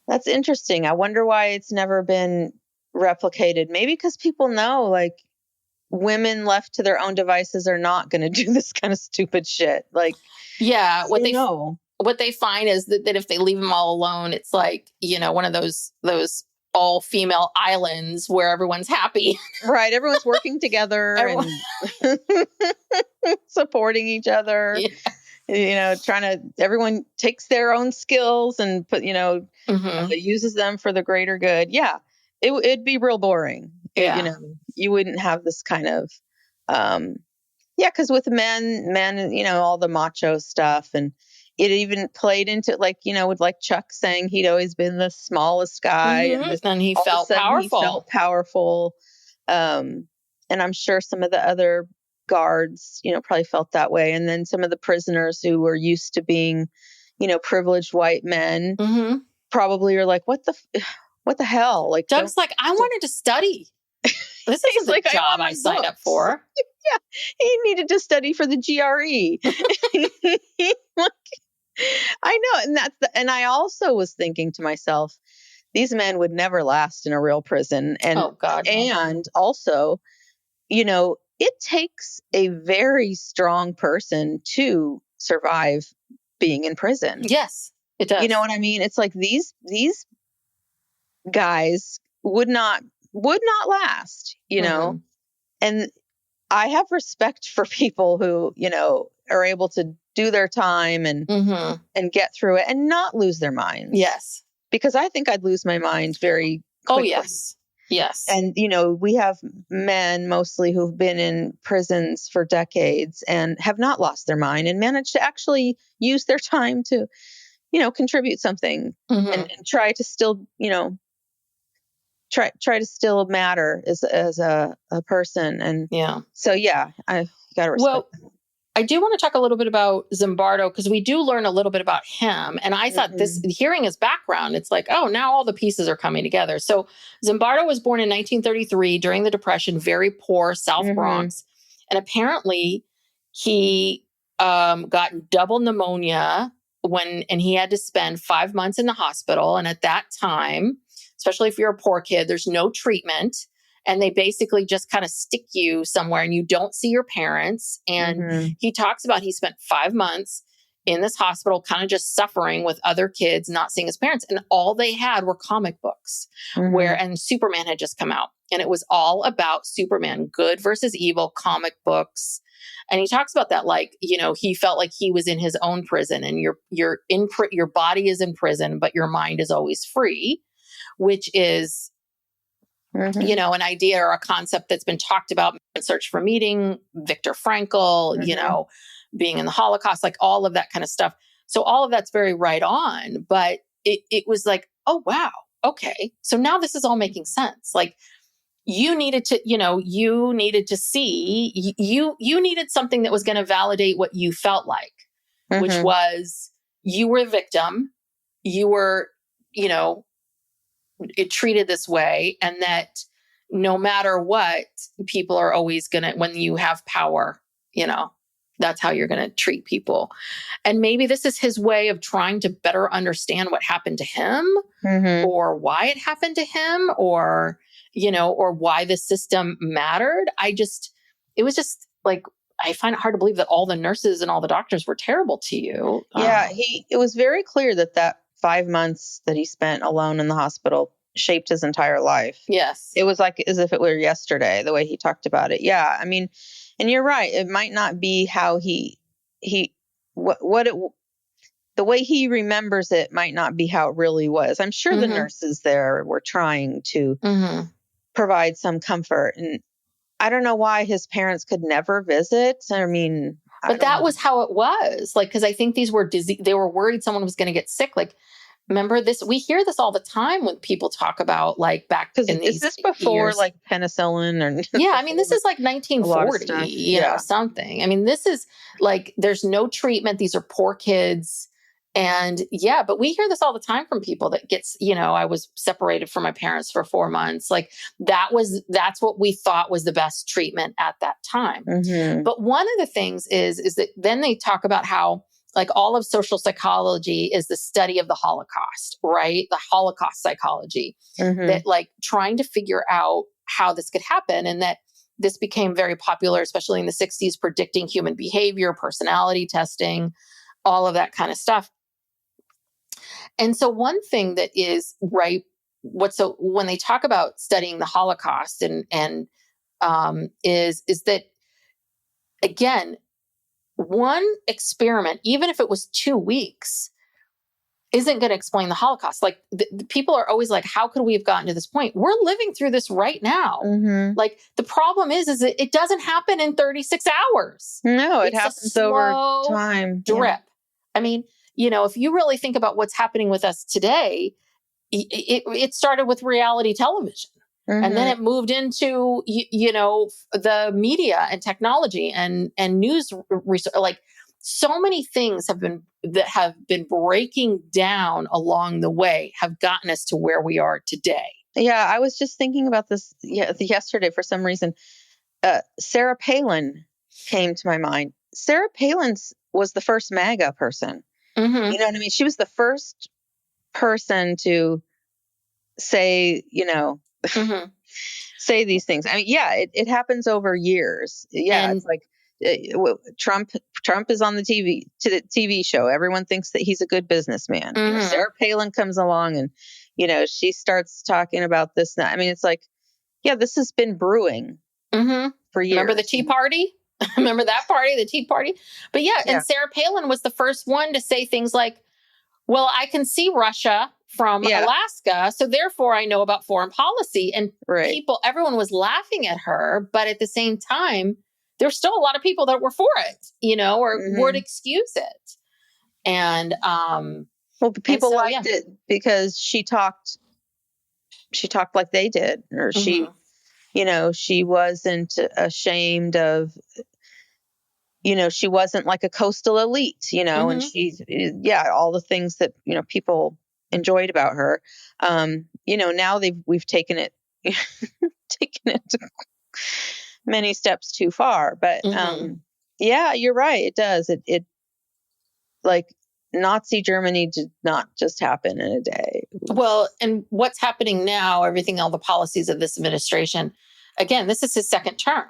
that's interesting. I wonder why it's never been replicated. Maybe because people know, like, women left to their own devices are not going to do this kind of stupid shit. Like, Yeah, what they find is that if they leave them all alone, it's like, one of those all female islands where everyone's happy. Right. Everyone's working together and supporting each other. Yeah. Everyone takes their own skills and uses them for the greater good. Yeah. It'd be real boring. Yeah. You wouldn't have this kind of, because with men, all the macho stuff, and it even played into with like Chuck saying he'd always been the smallest guy, and he all of a felt sudden powerful. He felt powerful. And I'm sure some of the other guards, probably felt that way. And then some of the prisoners who were used to being, privileged white men probably are like, what the hell? Like, Doug's like, I wanted to study. This isn't the job I signed up for. Yeah, he needed to study for the GRE. I know, and I also was thinking to myself, these men would never last in a real prison, and oh God, no. And also, it takes a very strong person to survive being in prison. Yes, it does. You know what I mean? It's like these guys would not last, and I have respect for people who, are able to do their time and get through it and not lose their minds. Yes. Because I think I'd lose my mind very quickly. Oh, yes. Yes. And, we have men mostly who've been in prisons for decades and have not lost their mind and managed to actually use their time to, contribute something and try to still, try to still matter as a person. And so, yeah, I got to respect that. I do want to talk a little bit about Zimbardo because we do learn a little bit about him. And I thought hearing his background, it's like, oh, now all the pieces are coming together. So Zimbardo was born in 1933 during the Depression, very poor South Bronx. And apparently he got double pneumonia and he had to spend 5 months in the hospital. And at that time, especially if you're a poor kid, there's no treatment. And they basically just kind of stick you somewhere and you don't see your parents. And he talks about he spent 5 months in this hospital, kind of just suffering with other kids, not seeing his parents. And all they had were comic books and Superman had just come out. And it was all about Superman, good versus evil comic books. And he talks about that, like, he felt like he was in his own prison and your body is in prison, but your mind is always free, which is, an idea or a concept that's been talked about in Search for Meaning, Viktor Frankl, being in the Holocaust, like all of that kind of stuff. So all of that's very right on, but it was like, oh, wow. Okay. So now this is all making sense. Like you needed to see, you needed something that was going to validate what you felt like, which was you were a victim. You were, it treated this way, and that no matter what, people are always going to, when you have power, that's how you're going to treat people. And maybe this is his way of trying to better understand what happened to him or why it happened to him or why the system mattered. It was just like, I find it hard to believe that all the nurses and all the doctors were terrible to you. Yeah. It was very clear that 5 months that he spent alone in the hospital shaped his entire life. Yes. It was like as if it were yesterday, the way he talked about it. Yeah. I mean, and you're right. It might not be how the way he remembers it might not be how it really was. I'm sure the nurses there were trying to provide some comfort. And I don't know why his parents could never visit. I mean, but that was how it was. Like, because I think these were they were worried someone was going to get sick. Like, Remember this? We hear this all the time when people talk about like back in these is this before years. like penicillin or yeah, I mean, this is like a lot of 1940, stuff. you know, something. I mean, this is like, there's no treatment. These are poor kids. And yeah, but we hear this all the time from people that gets, you know, I was separated from my parents for 4 months. Like that's what we thought was the best treatment at that time. Mm-hmm. But one of the things is that then they talk about how like all of social psychology is the study of the Holocaust, right? The Holocaust psychology, Mm-hmm. that like trying to figure out how this could happen, and that this became very popular, especially in the 60s, predicting human behavior, personality testing, all of that kind of stuff. And so one thing that is right, when they talk about studying the Holocaust and is that, again, one experiment, even if it was 2 weeks, isn't going to explain the Holocaust. Like the people are always like, how could we have gotten to this point? We're living through this right now. Mm-hmm. Like the problem is that it doesn't happen in 36 hours. No, it It's happens a over slow time. drip. Yeah. I mean, you know, if you really think about what's happening with us today, it started with reality television. Mm-hmm. And then it moved into, you know, the media and technology and news research. Like so many things have been breaking down along the way, have gotten us to where we are today. Yeah, I was just thinking about this yesterday for some reason. Sarah Palin came to my mind. Sarah Palin was the first MAGA person. Mm-hmm. You know what I mean? She was the first person to say, you know, Mm-hmm. say these things. I mean, yeah, it happens over years. Yeah, And it's like Trump is on the TV show. Everyone thinks that he's a good businessman. You know, Mhm. Sarah Palin comes along and, you know, she starts talking about this. I mean, it's like, yeah, this has been brewing Mhm. for years. Remember the Tea Party? Remember that party, the Tea Party? But yeah, Yeah. and Sarah Palin was the first one to say things like, well, I can see Russia from Yeah. Alaska, so therefore I know about foreign policy. And Right. everyone was laughing at her, but at the same time, there's still a lot of people that were for it, you know, or Mhm. would excuse it. And Well, people so, liked it because she talked like they did, or she, Mhm. you know, she wasn't ashamed of, you know, she wasn't like a coastal elite, you know, and Mhm. yeah, all the things that, you know, people enjoyed about her. You know, now we've taken it, taken it many steps too far, but, Mhm. yeah, you're right. It does. It like Nazi Germany did not just happen in a day. Well, and what's happening now, all the policies of this administration, again, this is his second term.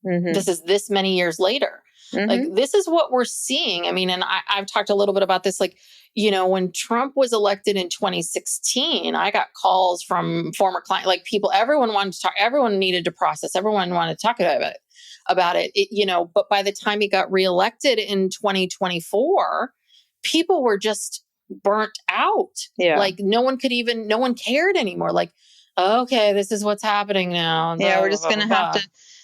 Mhm. This is this many years later. Mhm. Like, this is what we're seeing. I mean, and I've talked a little bit about this. Like, you know, when Trump was elected in 2016, I got calls from former clients, like people, everyone wanted to talk, everyone needed to process, everyone wanted to talk about it, you know, but by the time he got reelected in 2024, people were just burnt out. Yeah. Like no one cared anymore. Like, okay, this is what's happening now. Yeah, we're just going to have to,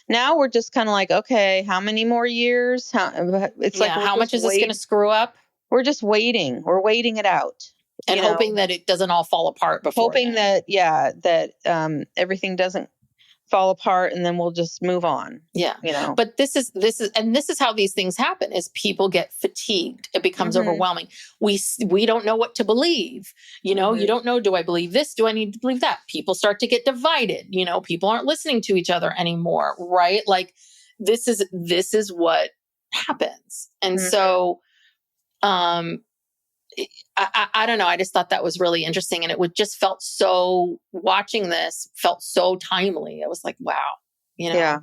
now we're just kind of like, okay, how many more years? It's like, how much is this going to screw up? We're just waiting. We're waiting it out. And hoping that it doesn't all fall apart before. Hoping that everything doesn't fall apart, and then we'll just move on. Yeah. You know. But this is how these things happen, is people get fatigued. It becomes overwhelming. We don't know what to believe. You know, you don't know, do I believe this? Do I need to believe that? People start to get divided. You know, people aren't listening to each other anymore, right? Like this is what happens. And so I don't know. I just thought that was really interesting. And it just watching this felt so timely. I was like, wow, you know,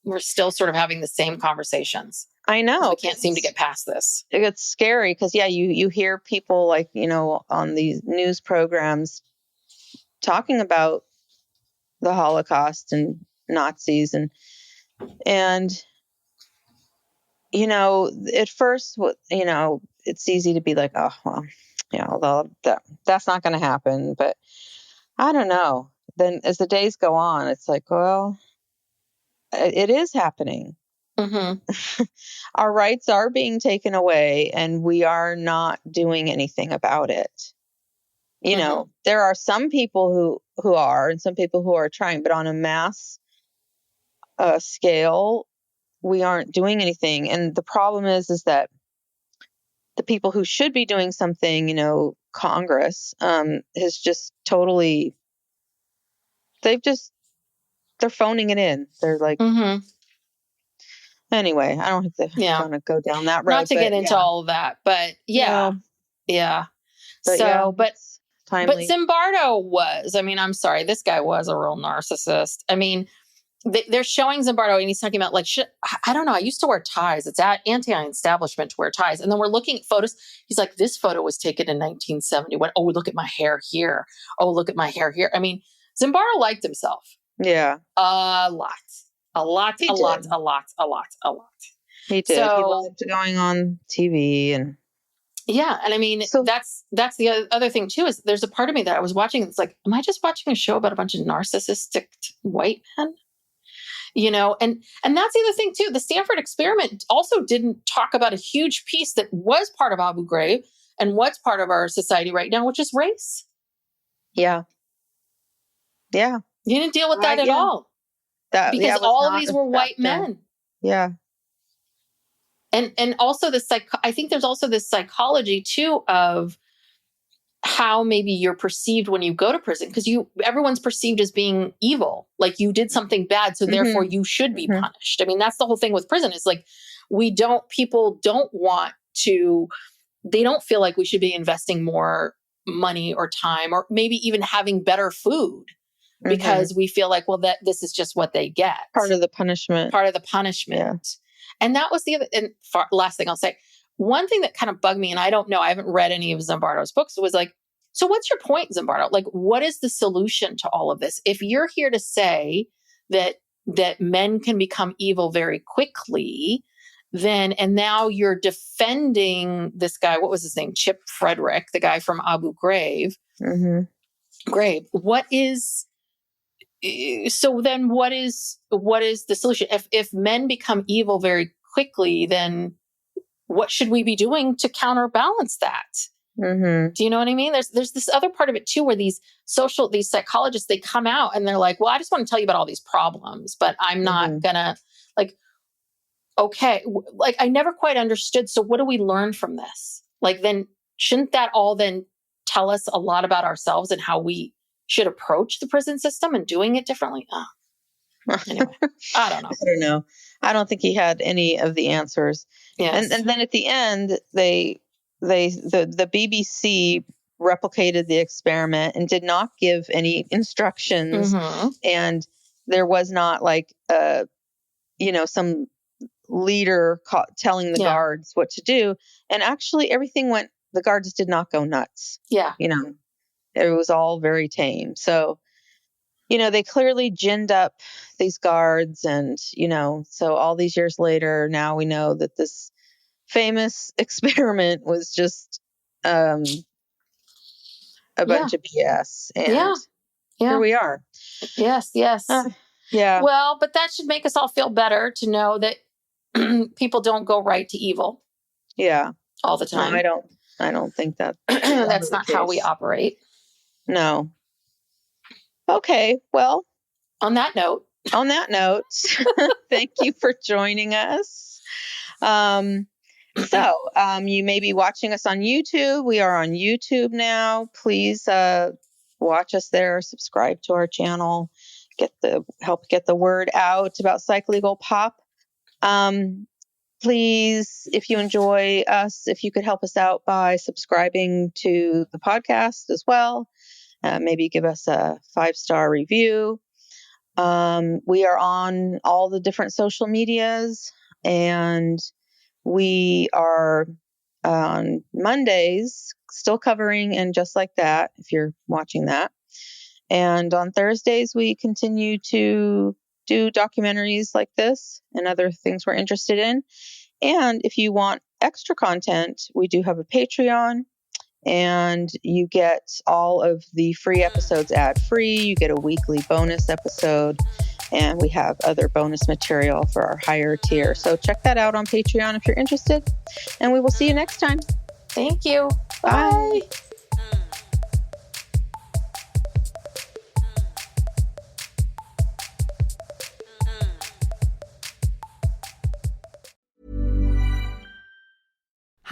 we're still sort of having the same conversations. I know. We can't seem to get past this. It gets scary because, you hear people like, you know, on these news programs talking about the Holocaust and Nazis and, you know, at first, you know, it's easy to be like, oh, well, yeah, although that's not going to happen. But I don't know. Then as the days go on, it's like, well, it is happening. Mm-hmm. Our rights are being taken away, and we are not doing anything about it. You know, there are some people who are, and some people who are trying, but on a mass scale, we aren't doing anything. And the problem is that the people who should be doing something, you know, Congress, has just totally, they're phoning it in. They're like, anyway, I don't think they're going to go down that road. Not to get into all of that, but yeah. But timely. But Zimbardo was, I mean, I'm sorry, this guy was a real narcissist. I mean, they're showing Zimbardo and he's talking about like, I don't know. I used to wear ties. It's anti-establishment to wear ties. And then we're looking at photos. He's like, this photo was taken in 1971. Oh, look at my hair here. Oh, look at my hair here. I mean, Zimbardo liked himself. Yeah. A lot. He did. He loved going on TV and. Yeah. And I mean, that's the other thing too, is there's a part of me that I was watching. It's like, am I just watching a show about a bunch of narcissistic white men? You know, and that's the other thing too. The Stanford experiment also didn't talk about a huge piece that was part of Abu Ghraib and what's part of our society right now, which is race. Yeah. Yeah. You didn't deal with that at all. Because all of these were white men. Yeah. And also I think there's also this psychology too of how maybe you're perceived when you go to prison, because everyone's perceived as being evil, like you did something bad, so therefore you should be punished. I mean, that's the whole thing with prison. Is like people don't want to, they don't feel like we should be investing more money or time, or maybe even having better food, because we feel like, well, that this is just what they get. Part of the punishment. Yeah. And that was the other, and last thing I'll say, one thing that kind of bugged me, and I don't know, I haven't read any of Zimbardo's books, was like, so what's your point, Zimbardo? Like, what is the solution to all of this? If you're here to say that men can become evil very quickly, then, and now you're defending this guy, what was his name? Chip Frederick, the guy from Abu Ghraib. Ghraib. So then what is the solution? If men become evil very quickly, then what should we be doing to counterbalance that? Do you know what I mean? There's this other part of it too, where these psychologists, they come out and they're like, well, I just want to tell you about all these problems, but I'm not gonna, like, okay, like I never quite understood. So what do we learn from this? Like, then shouldn't that all then tell us a lot about ourselves and how we should approach the prison system and doing it differently? Anyway, I don't know. I don't think he had any of the answers. Yes. And then at the end, the BBC replicated the experiment and did not give any instructions. And there was not like, some leader telling the guards what to do. And actually the guards did not go nuts. Yeah. You know, it was all very tame. So, you know, they clearly ginned up these guards, and, you know, so all these years later, now we know that this famous experiment was just a bunch of BS. And here we are. Yes. Yeah. Well, but that should make us all feel better to know that people don't go right to evil. Yeah. All the time. No, I don't think that that's not how we operate. No. Okay. Well, on that note, thank you for joining us. You may be watching us on YouTube. We are on YouTube now. Please watch us there. Subscribe to our channel. Help get the word out about Psych Legal Pop. Please, if you enjoy us, if you could help us out by subscribing to the podcast as well. Maybe give us a 5-star review. We are on all the different social medias, and we are on Mondays still covering And Just Like That, if you're watching that. And on Thursdays, we continue to do documentaries like this and other things we're interested in. And if you want extra content, we do have a Patreon, and you get all of the free episodes ad-free. You get a weekly bonus episode, and we have other bonus material for our higher tier. So check that out on Patreon if you're interested, and we will see you next time. Thank you. Bye.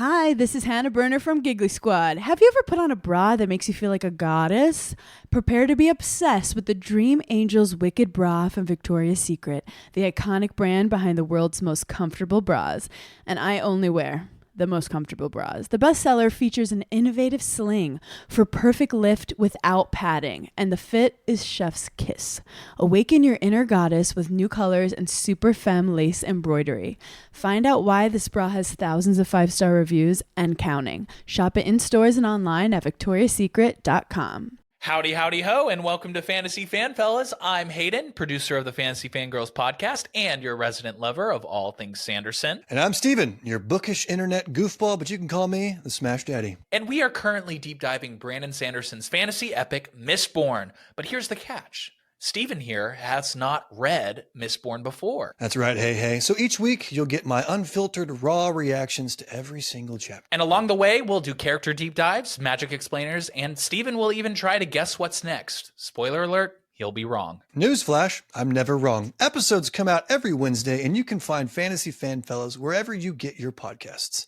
Hi, this is Hannah Burner from Giggly Squad. Have you ever put on a bra that makes you feel like a goddess? Prepare to be obsessed with the Dream Angels Wicked Bra from Victoria's Secret, the iconic brand behind the world's most comfortable bras. And I only wear the most comfortable bras. The bestseller features an innovative sling for perfect lift without padding, and the fit is chef's kiss. Awaken your inner goddess with new colors and super femme lace embroidery. Find out why this bra has thousands of 5-star reviews and counting. Shop it in stores and online at victoriasecret.com. Howdy, howdy, ho, and welcome to Fantasy Fan Fellas. I'm Hayden, producer of the Fantasy Fangirls podcast and your resident lover of all things Sanderson. And I'm Steven, your bookish internet goofball, but you can call me the Smash Daddy. And we are currently deep diving Brandon Sanderson's fantasy epic, Mistborn. But here's the catch. Steven here has not read Mistborn before. That's right, hey. So each week, you'll get my unfiltered, raw reactions to every single chapter. And along the way, we'll do character deep dives, magic explainers, and Steven will even try to guess what's next. Spoiler alert, he'll be wrong. Newsflash, I'm never wrong. Episodes come out every Wednesday, and you can find Fantasy Fan Fellas wherever you get your podcasts.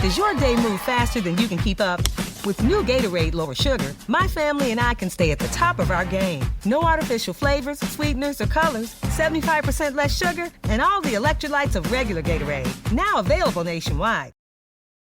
Does your day move faster than you can keep up? With new Gatorade Lower Sugar, my family and I can stay at the top of our game. No artificial flavors, sweeteners, or colors, 75% less sugar, and all the electrolytes of regular Gatorade. Now available nationwide.